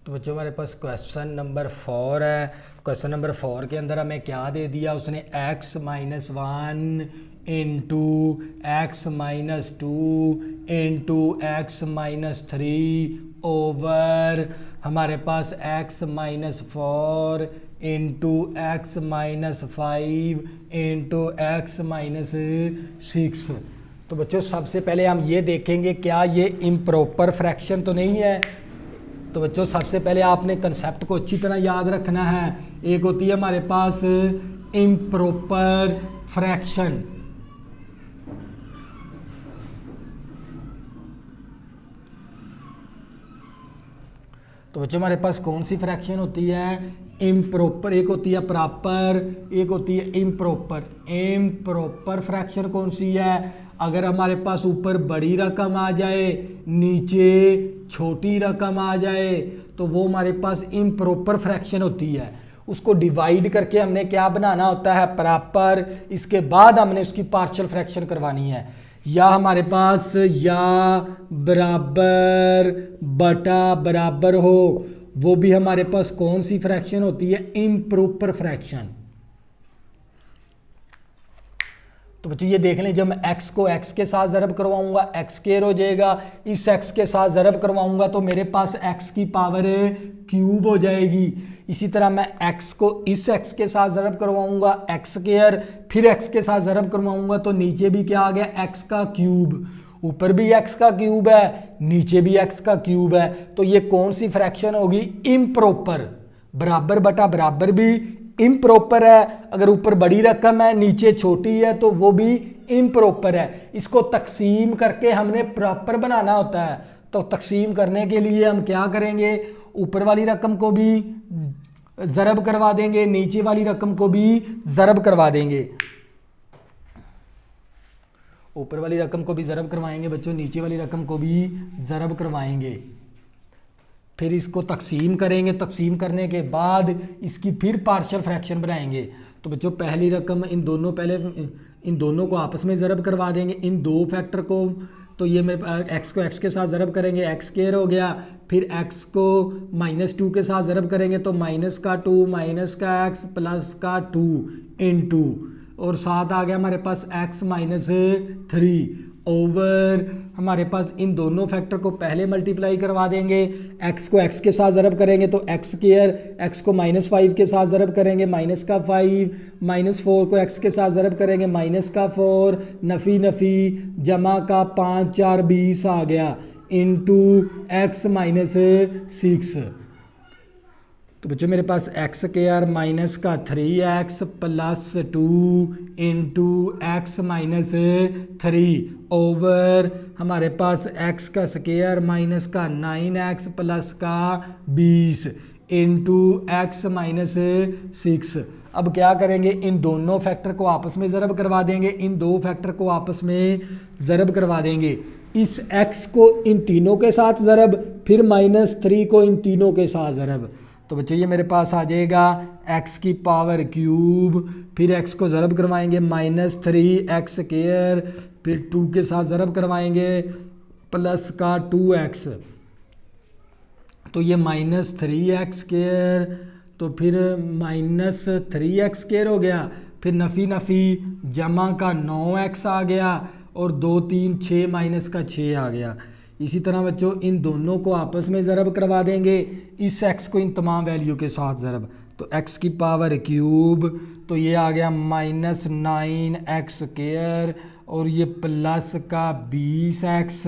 तो बच्चों हमारे पास क्वेश्चन नंबर 4 है। क्वेश्चन नंबर 4 के अंदर हमें क्या दे दिया, उसने x-1 into x-2 into x-3 over हमारे पास x-4 into x-5 into x-6। तो बच्चों सबसे पहले हम ये देखेंगे क्या ये इम्प्रॉपर फ्रैक्शन तो नहीं है। तो बच्चों सबसे पहले आपने कंसेप्ट को अच्छी तरह याद रखना है। एक होती है हमारे पास इम्प्रॉपर फ्रैक्शन, तो बच्चों हमारे पास कौन सी फ्रैक्शन होती है इम्प्रॉपर, एक होती है प्रॉपर, एक होती है इम्प्रॉपर। इम्प्रॉपर फ्रैक्शन कौन सी है, अगर हमारे पास ऊपर बड़ी रकम आ जाए नीचे छोटी रकम आ जाए तो वो हमारे पास इम्प्रॉपर फ्रैक्शन होती है। उसको डिवाइड करके हमने क्या बनाना होता है प्रॉपर, इसके बाद हमने उसकी पार्शियल फ्रैक्शन करवानी है। या हमारे पास या बराबर बटा बराबर हो, वो भी हमारे पास कौन सी फ्रैक्शन होती है इम्प्रॉपर फ्रैक्शन। तो बच्चों ये देख लें, जब मैं x को x के साथ ज़रब करवाऊंगा x स्क्वायर हो जाएगा, इस x के साथ ज़रब करवाऊंगा तो मेरे पास x की पावर क्यूब हो जाएगी। इसी तरह मैं x को इस x के साथ ज़रब करवाऊंगा x स्क्वायर, फिर x के साथ ज़रब करवाऊंगा तो नीचे भी क्या आ गया x का क्यूब, ऊपर भी x का क्यूब है नीचे भी x का क्यूब है। तो ये कौन सी फ्रैक्शन होगी इम्प्रॉपर। बराबर बटा बराबर भी इम्प्रॉपर है, अगर ऊपर बड़ी रकम है नीचे छोटी है तो वो भी इम्प्रॉपर है। इसको तकसीम करके हमने प्रॉपर बनाना होता है। तो तकसीम करने के लिए हम क्या करेंगे, ऊपर वाली रकम को भी ज़रब करवा देंगे, नीचे वाली रकम को भी ज़रब करवा देंगे। ऊपर वाली रकम को भी ज़रब करवाएंगे बच्चों, नीचे वाली रकम को भी ज़रब करवाएंगे। फिर इसको तकसीम करेंगे, तकसीम करने के बाद इसकी फिर पार्शियल फ्रैक्शन बनाएंगे। तो बच्चों पहली रकम इन दोनों को आपस में ज़रब करवा देंगे, इन दो फैक्टर को। तो ये मेरे एक्स को एक्स के साथ ज़रब करेंगे, एक्स स्क्वायर हो गया। फिर एक्स को -2 के साथ ज़रब करेंगे तो -2 -x +2 इंटू, और साथ आ गया हमारे पास x -3 ओवर हमारे पास इन दोनों फैक्टर को पहले मल्टीप्लाई करवा देंगे। x को x के साथ ज़रब करेंगे तो x स्क्वायर, x को -5 के साथ ज़रब करेंगे -5, -4 को x के साथ ज़रब करेंगे -4, नफ़ी नफ़ी जमा का 5 4 20 आ गया इंटू x -6। तो बच्चों मेरे पास x square -3x +2 into x -3 over हमारे पास x का स्क्वायर -9x +20 इंटू x -6। अब क्या करेंगे, इन दोनों फैक्टर को आपस में ज़रब करवा देंगे, इन दो फैक्टर को आपस में ज़रब करवा देंगे। इस x को इन तीनों के साथ ज़रब, फिर -3 को इन तीनों के साथ ज़रब। तो बच्चों ये मेरे पास आ जाएगा x की पावर क्यूब, फिर x को ज़रब करवाएंगे -3x स्क्वायर, फिर 2 के साथ ज़रब करवाएंगे प्लस का 2x, तो ये -3x स्क्वायर, तो फिर -3x स्क्वायर हो गया, फिर नफ़ी नफ़ी जमा का 9x आ गया, और 2 3 6 -6 आ गया। इसी तरह बच्चों इन दोनों को आपस में ज़रब करवा देंगे, इस x को इन तमाम वैल्यू के साथ ज़रब, तो x की पावर क्यूब, तो ये आ गया -9x स्क्वायर, और ये प्लस का 20x।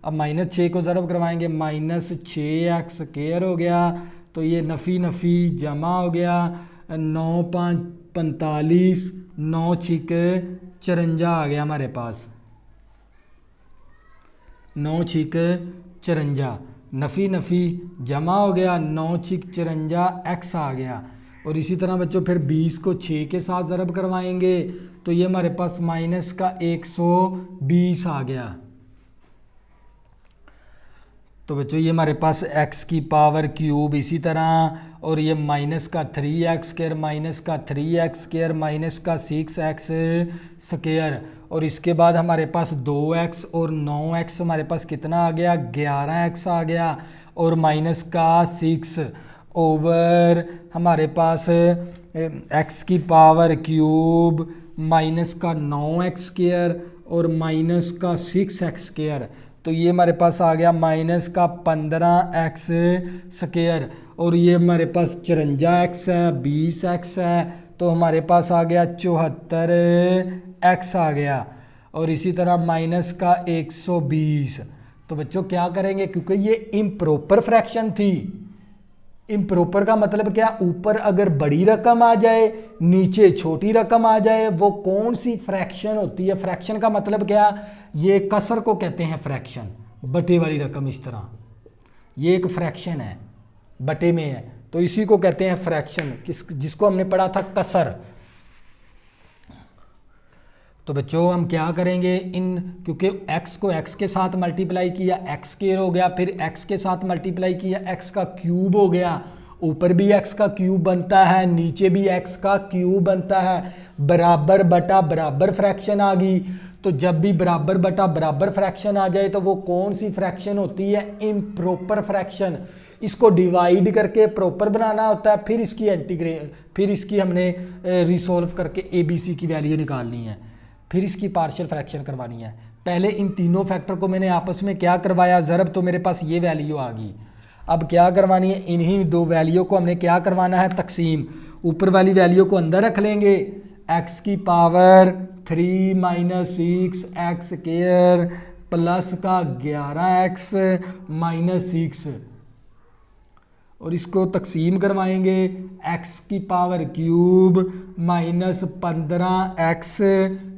अब -6 को ज़रब करवाएंगे -6x स्क्वायर हो गया, तो ये नफ़ी नफ़ी जमा हो गया, 9 5 45, 9 6 54 आ गया हमारे पास, 9 6 54, नफ़ी नफ़ी जमा हो गया, 9 6 54 x आ गया। और इसी तरह बच्चों फिर 20 को 6 के साथ ज़रब करवाएंगे तो ये हमारे पास -120 आ गया। तो बच्चों ये हमारे पास x की पावर क्यूब, इसी तरह, और ये -3x square -3x square -6x square, और इसके बाद हमारे पास 2x और 9x हमारे पास कितना आ गया, 11x आ गया, और -6 ओवर हमारे पास x की पावर क्यूब -9x स्क्वायर और -6x स्क्वायर, तो ये हमारे पास आ गया -15x स्क्वायर, और ये हमारे पास 54x है, 20x है, तो हमारे पास आ गया 74x आ गया, और इसी तरह -120। तो बच्चों क्या करेंगे, क्योंकि ये इम्प्रॉपर फ्रैक्शन थी। इम्प्रॉपर का मतलब क्या, ऊपर अगर बड़ी रकम आ जाए नीचे छोटी रकम आ जाए, वो कौन सी फ्रैक्शन होती है। फ्रैक्शन का मतलब क्या, ये कसर को कहते हैं फ्रैक्शन, बटे वाली रकम, इस तरह ये एक फ्रैक्शन है, बटे में है, तो इसी को कहते हैं फ्रैक्शन, जिसको हमने पढ़ा था कसर। तो बच्चों हम क्या करेंगे, क्योंकि x को x के साथ मल्टीप्लाई किया x स्क्वायर हो गया, फिर x के साथ मल्टीप्लाई किया x का क्यूब हो गया, ऊपर भी x का क्यूब बनता है, नीचे भी x का क्यूब बनता है, बराबर बटा बराबर फ्रैक्शन आ गई। तो जब भी बराबर बटा बराबर फ्रैक्शन आ जाए तो वो कौन सी फ्रैक्शन होती है, इम्प्रॉपर फ्रैक्शन। इसको डिवाइड करके प्रॉपर बनाना होता है, फिर इसकी हमने रिसोल्व करके ABC की वैल्यू निकालनी है, फिर इसकी पार्शियल फ्रैक्शन करवानी है। पहले इन तीनों फैक्टर को मैंने आपस में क्या करवाया, ज़रब, तो मेरे पास ये वैल्यू आ गई। अब क्या करवानी है, इन्हीं दो वैल्यू को हमने क्या करवाना है, तकसीम। ऊपर वाली वैल्यू को अंदर रख लेंगे, x की पावर 3 - 6x स्क्वायर प्लस का 11x -6, और इसको तकसीम करवाएंगे, x की पावर क्यूब -15x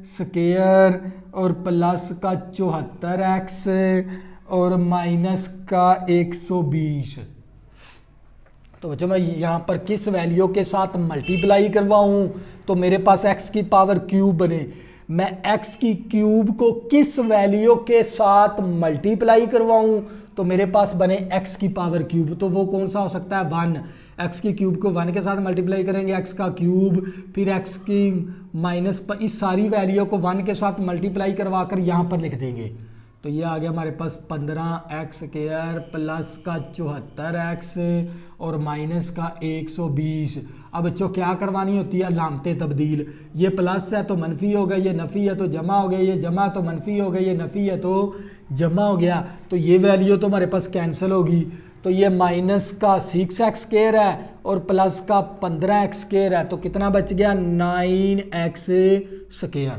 स्क्वायर और प्लस का 74x और माइनस का 120। तो बच्चों मैं यहाँ पर किस वैल्यू के साथ मल्टीप्लाई करवाऊँ तो मेरे पास x की पावर क्यूब बने। मैं x की क्यूब को किस वैल्यू के साथ मल्टीप्लाई करवाऊँ तो मेरे पास बने x की पावर क्यूब, तो वो कौन सा हो सकता है, 1। एक्स की क्यूब को 1 के साथ मल्टीप्लाई करेंगे, एक्स का क्यूब, फिर एक्स की माइनस, इस सारी वैल्यू को 1 के साथ मल्टीप्लाई करवा कर यहाँ पर लिख देंगे। तो ये आ गया हमारे पास 15x² प्लस का 74x और माइनस का 120। अब बच्चों क्या करवानी होती है, अलामतें तब्दील। ये प्लस है तो मनफी हो गया, ये नफ़ी है तो जमा हो गया, ये जमा तो मनफी हो गया, ये नफ़ी है तो जमा हो गया। तो ये वैल्यू तो हमारे पास कैंसिल होगी। तो ये माइनस का 6x² है और प्लस का 15x² है, तो कितना बच गया 9x²।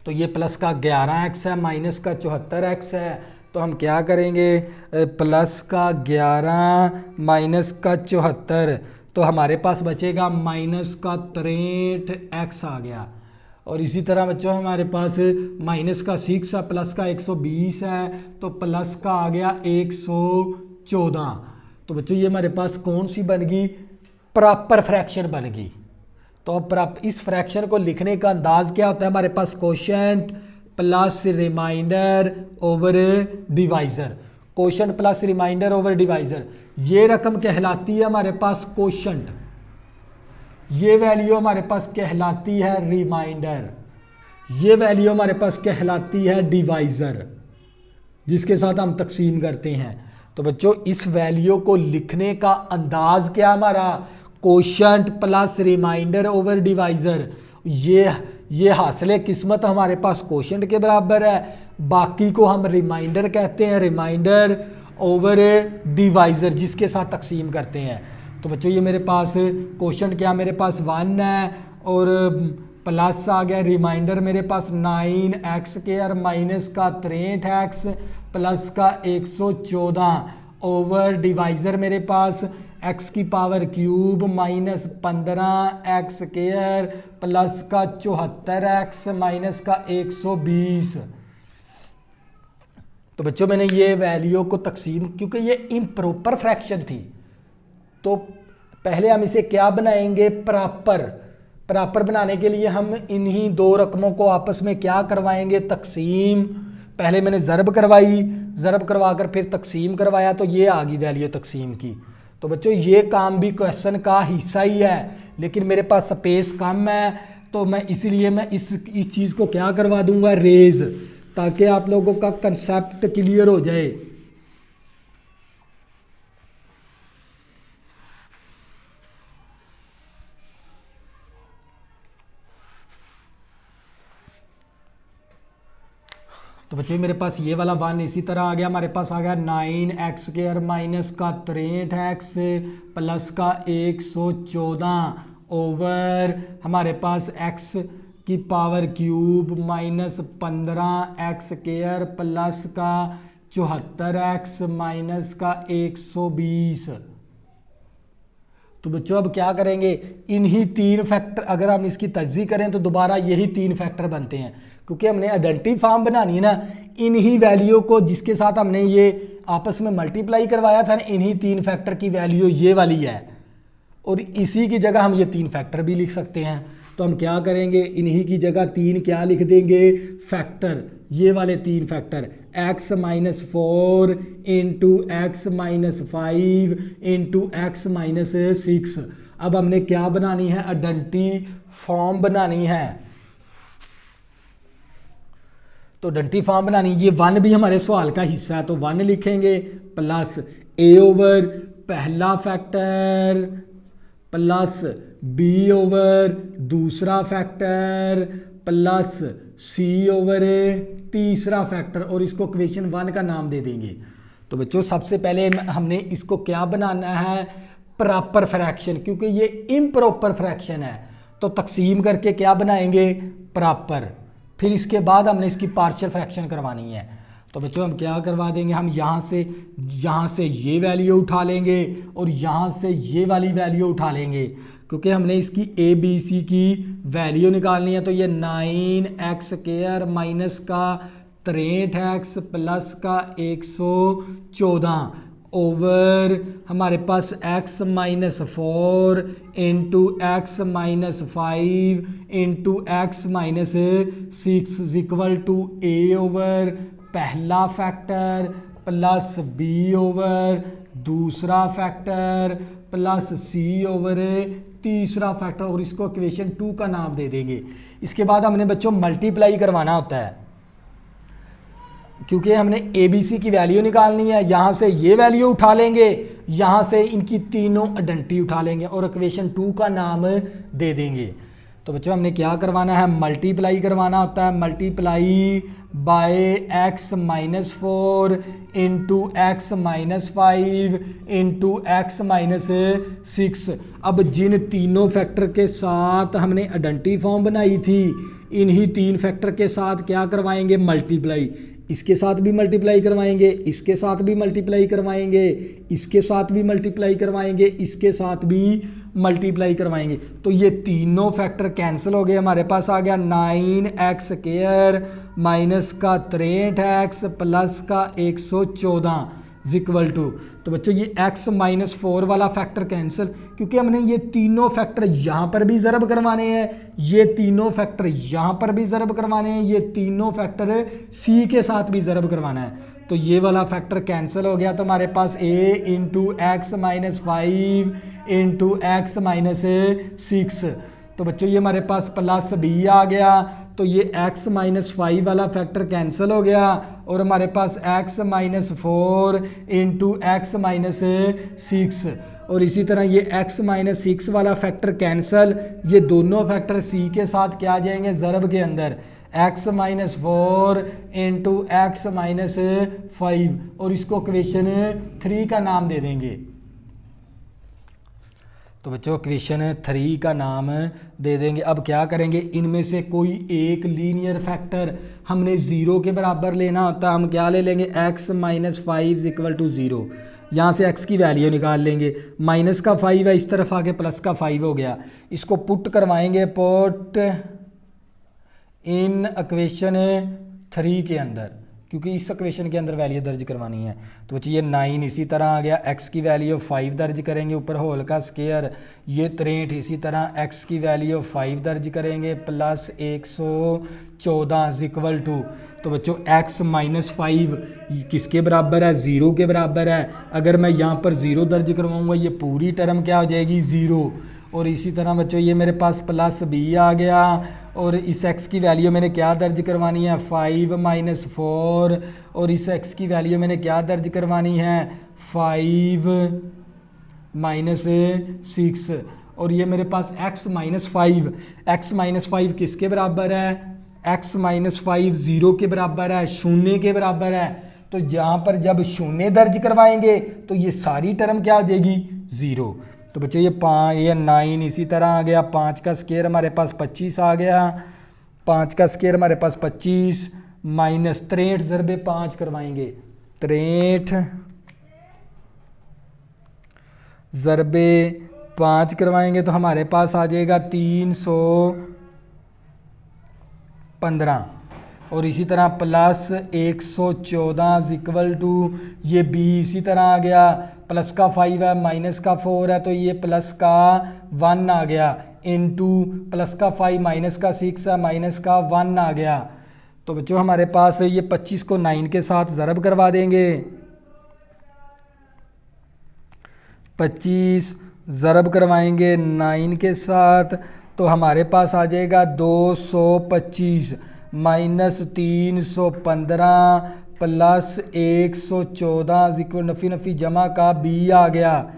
तो ये प्लस का 11x है, माइनस का 74x है। तो हम क्या करेंगे, प्लस का 11 माइनस का 74, तो हमारे पास बचेगा माइनस का 63x आ गया। और इसी तरह बच्चों हमारे पास माइनस का 6 है, प्लस का 120 है, तो प्लस का आ गया 114। तो बच्चों ये हमारे पास कौन सी बन गई, प्रॉपर फ्रैक्शन बन गई। तो अब इस फ्रैक्शन को लिखने का अंदाज क्या होता है, हमारे पास quotient plus reminder over divisor. Quotient plus reminder over divisor, ये रकम कहलाती है हमारे पास कोशेंट, ये वैल्यू हमारे पास कहलाती है रिमाइंडर, ये वैल्यू हमारे पास कहलाती है डिवाइज़र, जिसके साथ हम तकसीम करते हैं। तो बच्चों इस वैल्यू को लिखने का अंदाज क्या हमारा, quotient plus reminder over divisor. ये हासिल किस्मत हमारे पास कोशेंट के बराबर है, बाकी को हम रिमाइंडर कहते हैं, रिमाइंडर ओवर डिवाइज़र, जिसके साथ तकसीम करते हैं। तो बच्चों ये मेरे पास कोशेंट क्या, मेरे पास 1 है और प्लस आ गया रिमाइंडर मेरे पास 9x² माइनस का 63x प्लस का 114 ओवर डिवाइज़र मेरे पास x की power cube minus 15x² plus का 74x माइनस का 120। तो बच्चों मैंने ये वैल्यू को तकसीम, क्योंकि ये इम्प्रॉपर फ्रैक्शन थी, तो पहले हम इसे क्या बनाएंगे, प्रॉपर बनाने के लिए हम इन्हीं दो रकमों को आपस में क्या करवाएंगे, तकसीम। पहले मैंने ज़रब करवाई, ज़रब करवा कर फिर तकसीम करवाया, तो ये आ गई वैल्यू तकसीम की। तो बच्चों ये काम भी क्वेश्चन का हिस्सा ही है, लेकिन मेरे पास स्पेस कम है, तो मैं इसीलिए मैं इस चीज़ को क्या करवा दूंगा, रेज, ताकि आप लोगों का कंसेप्ट क्लियर हो जाए। तो बच्चों मेरे पास ये वाला 1 इसी तरह आ गया, हमारे पास आ गया 9x² माइनस का 63x प्लस का 114 ओवर हमारे पास x की power cube minus 15x² plus का 74x माइनस का 120। तो बच्चों अब क्या करेंगे, इन्हीं 3 फैक्टर, अगर हम इसकी तज्ज़ी करें तो दोबारा यही 3 फैक्टर बनते हैं, क्योंकि हमने आइडेंटिटी फॉर्म बनानी है ना, इन्हीं वैल्यू को जिसके साथ हमने ये आपस में मल्टीप्लाई करवाया था ना, इन्हीं 3 फैक्टर की वैल्यू ये वाली है, और इसी की जगह हम ये 3 फैक्टर भी लिख सकते हैं। तो हम क्या करेंगे, इन्हीं की जगह 3 क्या लिख देंगे, फैक्टर, ये वाले 3 factor, x minus 4 into x minus 5 into x minus 6। अब हमने क्या बनानी है, आइडेंटिटी फॉर्म बनानी है। तो आइडेंटिटी फॉर्म बनानी, ये 1 भी हमारे सवाल का हिस्सा है, तो 1 लिखेंगे प्लस a ओवर पहला फैक्टर प्लस b ओवर दूसरा फैक्टर प्लस c ओवर तीसरा फैक्टर, और इसको इक्वेशन 1 का नाम दे देंगे। तो बच्चों सबसे पहले हमने इसको क्या बनाना है, प्रॉपर फ्रैक्शन, क्योंकि ये इम्प्रॉपर फ्रैक्शन है, तो तकसीम करके क्या बनाएंगे, प्रॉपर। फिर इसके बाद हमने इसकी पार्शियल फ्रैक्शन करवानी है। तो बच्चों हम क्या करवा देंगे, हम यहाँ से ये वैल्यू उठा लेंगे और यहाँ से ये वाली वैल्यू उठा लेंगे, क्योंकि हमने इसकी ABC की वैल्यू निकालनी है। तो ये 9x² माइनस का 63x प्लस का 114 ओवर हमारे पास x minus 4 into x minus 5 into x minus 6 equal to a over पहला फैक्टर प्लस b ओवर दूसरा फैक्टर प्लस सी ओवर तीसरा फैक्टर, और इसको इक्वेशन 2 का नाम दे देंगे। इसके बाद हमने बच्चों मल्टीप्लाई करवाना होता है, क्योंकि हमने ए बी सी की वैल्यू निकालनी है। यहाँ से ये वैल्यू उठा लेंगे, यहाँ से इनकी तीनों आइडेंटिटी उठा लेंगे और इक्वेशन 2 का नाम दे देंगे। तो बच्चों हमने क्या करवाना है, मल्टीप्लाई करवाना होता है। Multiply by x minus 4 into x minus 5 into x minus 6। अब जिन तीनों फैक्टर के साथ हमने आइडेंटिटी फॉर्म बनाई थी, इन्हीं तीन फैक्टर के साथ क्या करवाएंगे, मल्टीप्लाई। इसके साथ भी मल्टीप्लाई करवाएंगे, इसके साथ भी मल्टीप्लाई करवाएंगे, इसके साथ भी मल्टीप्लाई करवाएंगे, इसके साथ भी मल्टीप्लाई करवाएंगे। तो ये तीनों फैक्टर कैंसिल हो गए, हमारे पास आ गया 9x स्क्वायर माइनस का 63x प्लस का 114 इक्वल टू। तो बच्चों ये x माइनस 4 वाला फैक्टर कैंसिल, क्योंकि हमने ये तीनों फैक्टर यहाँ पर भी ज़रब करवाने हैं, ये तीनों फैक्टर यहाँ पर भी ज़रब करवाने हैं, ये तीनों फैक्टर c के साथ भी ज़रब करवाना है। तो ये वाला फैक्टर कैंसिल हो गया, तो हमारे पास a into x minus 5 into x minus 6। तो बच्चों ये हमारे पास प्लस b आ गया, तो ये x माइनस 5 वाला फैक्टर कैंसिल हो गया और हमारे पास x minus 4 into x minus 6। और इसी तरह ये x माइनस 6 वाला फैक्टर कैंसिल, ये दोनों फैक्टर c के साथ क्या आ जाएंगे, ज़रब के अंदर, x minus 4 into x minus 5, और इसको इक्वेशन 3 का नाम दे देंगे। तो बच्चों इक्वेशन 3 का नाम दे देंगे। अब क्या करेंगे, इनमें से कोई एक लीनियर फैक्टर हमने 0 के बराबर लेना होता है। हम क्या ले लेंगे, x माइनस 5 इक्वल टू 0। यहाँ से x की वैल्यू निकाल लेंगे, माइनस का 5 है, इस तरफ आके प्लस का 5 हो गया। इसको पुट करवाएंगे, पुट इन इक्वेशन 3 के अंदर, क्योंकि इस इक्वेशन के अंदर वैल्यू दर्ज करवानी है। तो बच्चे ये 9 इसी तरह आ गया, x की वैल्यू 5 दर्ज करेंगे, ऊपर होल का स्क्वायर, ये 63 इसी तरह x की वैल्यू 5 दर्ज करेंगे प्लस 114 इक्वल टू। तो बच्चों x माइनस 5 किसके बराबर है, 0 के बराबर है। अगर मैं यहाँ पर 0 दर्ज करवाऊँगा, ये पूरी टर्म क्या हो जाएगी, 0। और इसी तरह बच्चों ये मेरे पास प्लस b आ गया, और इस x की वैल्यू मैंने क्या दर्ज करवानी है, 5 माइनस 4, और इस x की वैल्यू मैंने क्या दर्ज करवानी है, 5 माइनस 6। और ये मेरे पास x माइनस 5 किसके बराबर है, x माइनस 5 0 के बराबर है, शून्य के बराबर है। तो यहाँ पर जब शून्य दर्ज करवाएंगे तो ये सारी टर्म क्या हो जाएगी, 0। तो बच्चों ये 9 इसी तरह आ गया, 5 का स्क्वायर हमारे पास 25 आ गया, 5 का स्क्वायर हमारे पास 25 माइनस 63 ज़रबे 5 करवाएंगे, 63 ज़रबे 5 करवाएंगे तो हमारे पास आ जाएगा 315। और इसी तरह प्लस 114 इक्वल टू, ये b इसी तरह आ गया, प्लस का 5 है, माइनस का 4 है, तो ये प्लस का 1 आ गया, इनटू प्लस का 5 माइनस का 6 है, माइनस का 1 आ गया। तो बच्चों हमारे पास ये 25 को 9 के साथ ज़रब करवा देंगे, 25 ज़रब करवाएंगे 9 के साथ, तो हमारे पास आ जाएगा 225 माइनस 315 प्लस 114 इक्वल नफ़ी नफ़ी जमा का b आ गया।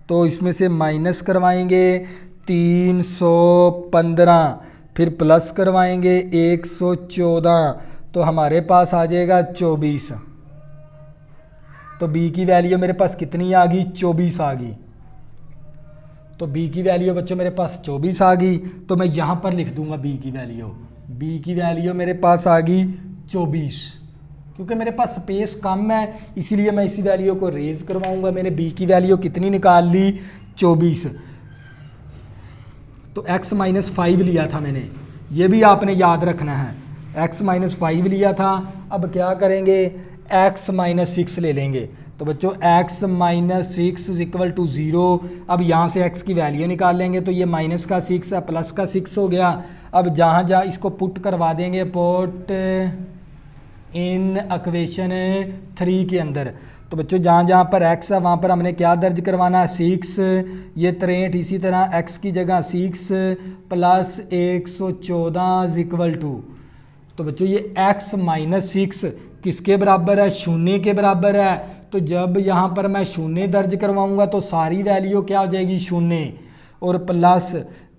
तो इसमें से माइनस करवाएंगे 315, फिर प्लस करवाएंगे 114, तो हमारे पास आ जाएगा 24। तो b की वैल्यू मेरे पास कितनी आ गई, 24 आ गई। तो b की वैल्यू बच्चों मेरे पास 24 आ गई, तो मैं यहाँ पर लिख दूंगा b की वैल्यू मेरे पास आ गई 24। क्योंकि मेरे पास स्पेस कम है, इसीलिए मैं इसी वैल्यू को रेज करवाऊंगा। मैंने b की वैल्यू कितनी निकाल ली, 24। तो x माइनस 5 लिया था मैंने, ये भी आपने याद रखना है, x माइनस 5 लिया था। अब क्या करेंगे, x माइनस 6 ले लेंगे। तो बच्चों x माइनस 6 इक्वल टू 0। अब यहाँ से x की वैल्यू निकाल लेंगे, तो ये माइनस का 6 है, प्लस का 6 हो गया। अब जहाँ जहाँ इसको पुट करवा देंगे, पुट इन इक्वेशन 3 के अंदर, तो बच्चों जहाँ जहाँ पर x है वहाँ पर हमने क्या दर्ज करवाना है 6, ये 63, इसी तरह x की जगह 6 प्लस 114 इज इक्वल टू, तो बच्चों ये x माइनस 6 किसके बराबर है, शून्य के बराबर है। तो जब यहाँ पर मैं शून्य दर्ज करवाऊंगा तो सारी वैल्यू क्या हो जाएगी, शून्य, और प्लस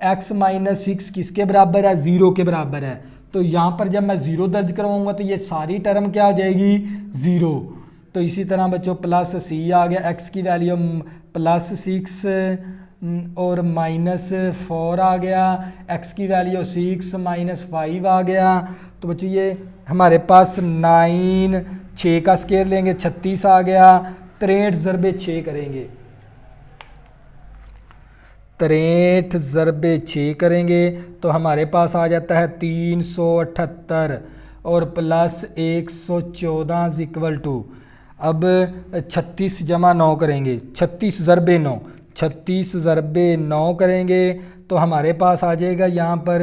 x माइनस 6 किसके बराबर है, 0 के बराबर है। तो यहाँ पर जब मैं 0 दर्ज करवाऊंगा तो ये सारी टर्म क्या हो जाएगी, 0। तो इसी तरह बच्चों प्लस c आ गया, x की वैल्यू प्लस 6 और माइनस 4 आ गया, x की वैल्यू 6 माइनस 5 आ गया। तो बच्चों ये हमारे पास 9, 6 का स्केयर लेंगे 36 आ गया, 63 ज़रबे 6 करेंगे, 63 ज़रबे 6 करेंगे तो हमारे पास आ जाता है 378 और प्लस 114 इक्वल टू, अब 36 जमा 9 करेंगे, 36 ज़रबे 9, 36 ज़रबे 9 करेंगे तो हमारे पास आ जाएगा यहाँ पर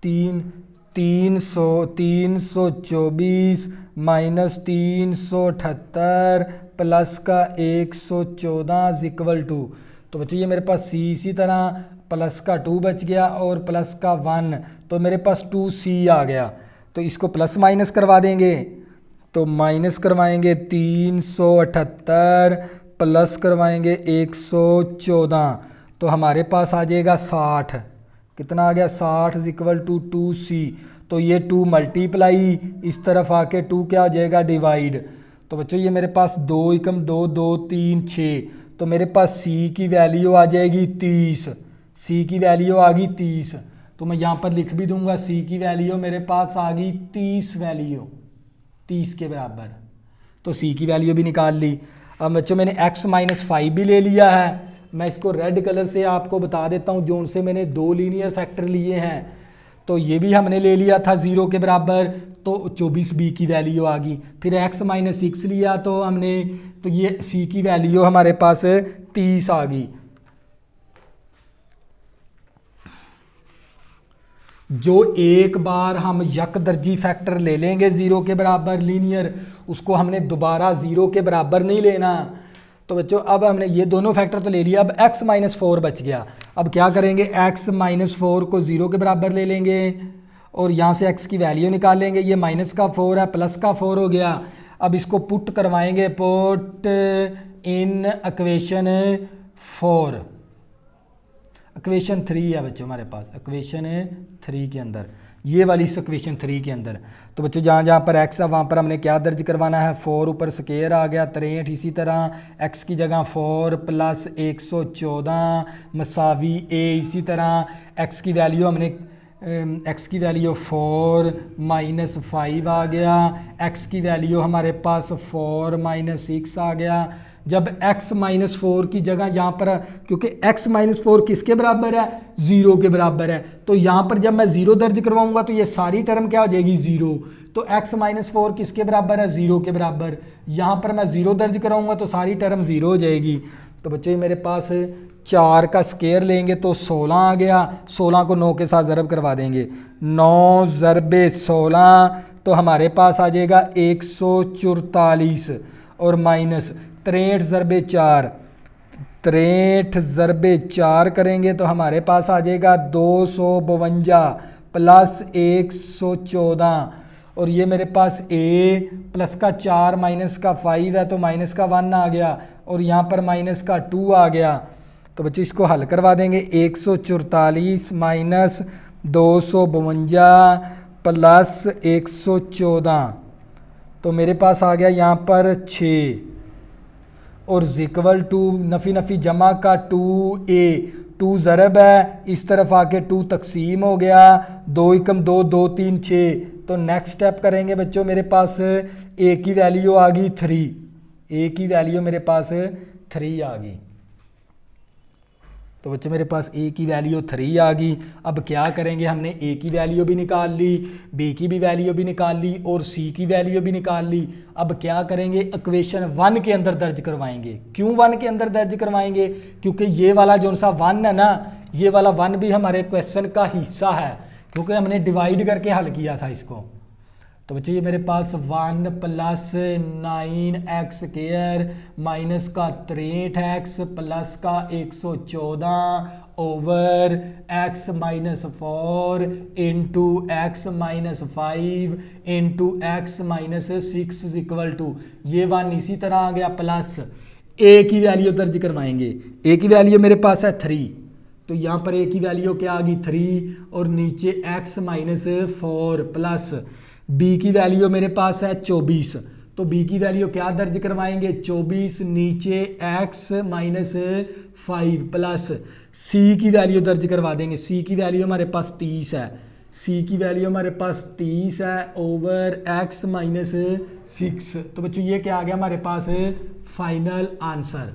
324 माइनस 378 प्लस का 114 इक्वल टू। तो बच्चों ये मेरे पास c, इसी तरह प्लस का 2 बच गया और प्लस का 1, तो मेरे पास 2c आ गया। तो इसको प्लस माइनस करवा देंगे, तो माइनस करवाएंगे 378 प्लस करवाएंगे 114, तो हमारे पास आ जाएगा 60, कितना आ गया 60 इज इक्वल टू 2c। तो ये 2 मल्टीप्लाई, इस तरफ आके 2 क्या हो जाएगा, डिवाइड। तो बच्चों ये मेरे पास 2 एकम 2, 2 3 6, तो मेरे पास c की वैल्यू आ जाएगी 30, c की वैल्यू आ गई 30। तो मैं यहाँ पर लिख भी दूंगा c की वैल्यू मेरे पास आ गई 30 वैल्यू, 30 के बराबर। तो c की वैल्यू भी निकाल ली। अब बच्चों मैंने x माइनस 5 भी ले लिया है, मैं इसको रेड कलर से आपको बता देता हूँ, जो उनसे मैंने 2 लीनियर फैक्टर लिए हैं। तो ये भी हमने ले लिया था 0 के बराबर, तो 24b की वैल्यू आ गई। फिर x माइनस 6 लिया तो हमने, तो ये c की वैल्यू हमारे पास 30 आ गई। जो एक बार हम यक दर्जी फैक्टर ले लेंगे 0 के बराबर लीनियर, उसको हमने दोबारा 0 के बराबर नहीं लेना। तो बच्चों अब हमने ये दोनों फैक्टर तो ले लिया, अब x माइनस 4 बच गया। अब क्या करेंगे, x माइनस 4 को 0 के बराबर ले लेंगे और यहाँ से x की वैल्यू निकाल लेंगे। ये माइनस का 4 है, प्लस का 4 हो गया। अब इसको पुट करवाएंगे, पुट इन इक्वेशन 4, इक्वेशन 3 है बच्चों हमारे पास, इक्वेशन 3 के अंदर, ये वाली इस इक्वेशन 3 के अंदर। तो बच्चों जहाँ जहाँ पर x है वहाँ पर हमने क्या दर्ज करवाना है, 4 ऊपर स्केयर आ गया 63, इसी तरह x की जगह 4 प्लस 114 मसावी a, इसी तरह x की वैल्यू हमने x की वैल्यू 4 माइनस 5 आ गया, x की वैल्यू हमारे पास 4 माइनस 6 आ गया। जब x माइनस 4 की जगह यहाँ पर, क्योंकि x माइनस 4 किसके बराबर है, 0 के बराबर है, तो यहाँ पर जब मैं 0 दर्ज करवाऊंगा तो ये सारी टर्म क्या हो जाएगी, 0। तो x माइनस 4 किसके बराबर है, 0 के बराबर। यहाँ पर मैं 0 दर्ज कराऊंगा तो सारी टर्म 0 हो जाएगी। तो बच्चे मेरे पास 4 का स्केयर लेंगे तो 16 आ गया, 16 को 9 के साथ ज़रब करवा देंगे, 9 ज़रबे 16, तो हमारे पास आ जाएगा 144 और माइनस 63 ज़रबे 4, 63 ज़रबे 4 करेंगे तो हमारे पास आ जाएगा 252 प्लस 114, और ये मेरे पास a प्लस का 4 माइनस का 5 है तो माइनस का 1 आ गया, और यहाँ पर माइनस का 2 आ गया। तो बच्चों इसको हल करवा देंगे, 144 माइनस 252 प्लस 114, तो मेरे पास आ गया यहाँ पर 6, और इक्वल टू नफ़ी नफ़ी जमा का 2a, 2 ज़रब है, इस तरफ आके 2 तकसीम हो गया, 2 एकम 2, 2 3 6। तो नेक्स्ट स्टेप करेंगे बच्चों, मेरे पास a की वैल्यू आ गई 3, a की वैल्यू मेरे पास 3 आ गई। तो बच्चों मेरे पास a की वैल्यू 3 आ गई। अब क्या करेंगे, हमने a की वैल्यू भी निकाल ली, b की भी वैल्यू भी निकाल ली और c की वैल्यू भी निकाल ली। अब क्या करेंगे, इक्वेशन 1 के अंदर दर्ज करवाएंगे। क्यों 1 के अंदर दर्ज करवाएंगे, क्योंकि ये वाला जो सा 1 है ना, ये वाला 1 भी हमारे क्वेश्चन का हिस्सा है, क्योंकि हमने डिवाइड करके हल किया था इसको। तो बच्चों ये मेरे पास 1 प्लस 9x² माइनस का 63x प्लस का 114 over x minus 4 into x minus 5 into x minus 6 equal to ये 1 इसी तरह आ गया प्लस a की वैल्यू दर्ज करवाएंगे। a की वैल्यू मेरे पास है 3, तो यहाँ पर a की वैल्यू क्या आ गई 3 और नीचे x माइनस 4 प्लस b की वैल्यू मेरे पास है 24, तो b की वैल्यू क्या दर्ज करवाएंगे 24 नीचे x माइनस 5 प्लस c की वैल्यू दर्ज करवा देंगे। c की वैल्यू हमारे पास 30 है, c की वैल्यू हमारे पास 30 है ओवर x माइनस 6। तो बच्चों ये क्या आ गया हमारे पास फाइनल आंसर।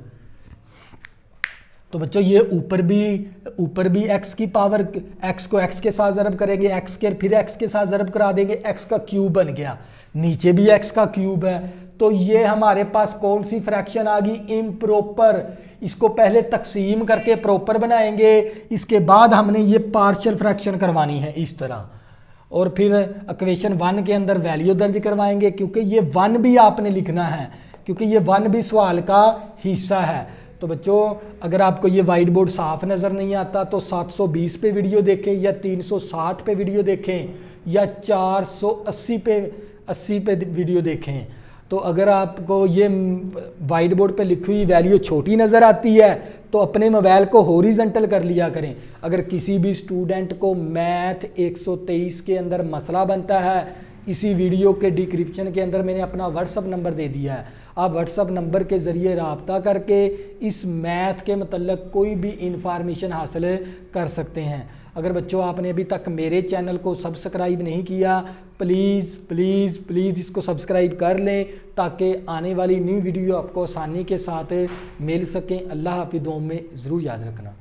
तो बच्चों ये ऊपर भी x की पावर x को x के साथ ज़रब करेंगे x के, फिर x के साथ ज़रब करा देंगे x का क्यूब बन गया, नीचे भी x का क्यूब है। तो ये हमारे पास कौन सी फ्रैक्शन आ गई इम्प्रॉपर। इसको पहले तकसीम करके प्रॉपर बनाएंगे, इसके बाद हमने ये पार्शियल फ्रैक्शन करवानी है इस तरह, और फिर इक्वेशन 1 के अंदर वैल्यू दर्ज करवाएंगे क्योंकि ये 1 भी आपने लिखना है, क्योंकि ये 1 भी सवाल का हिस्सा है। तो बच्चों अगर आपको ये वाइट बोर्ड साफ नज़र नहीं आता तो 720 पे वीडियो देखें या 360 पे वीडियो देखें या 480 पे वीडियो देखें। तो अगर आपको ये वाइट बोर्ड पे लिखी हुई वैल्यू छोटी नज़र आती है तो अपने मोबाइल को हॉरिजॉन्टल कर लिया करें। अगर किसी भी स्टूडेंट को मैथ 123 के अंदर मसला बनता है, इसी वीडियो के डिस्क्रिप्शन के अंदर मैंने अपना व्हाट्सअप नंबर दे दिया है, आप व्हाट्सअप नंबर के ज़रिए रब्ता करके इस मैथ के मतलब कोई भी इंफॉर्मेशन हासिल कर सकते हैं। अगर बच्चों आपने अभी तक मेरे चैनल को सब्सक्राइब नहीं किया, प्लीज़ प्लीज़ प्लीज़ इसको सब्सक्राइब कर लें ताकि आने वाली न्यू वीडियो आपको आसानी के साथ मिल सकें। अल्लाह हाफिज़, दुआ में ज़रूर याद रखना।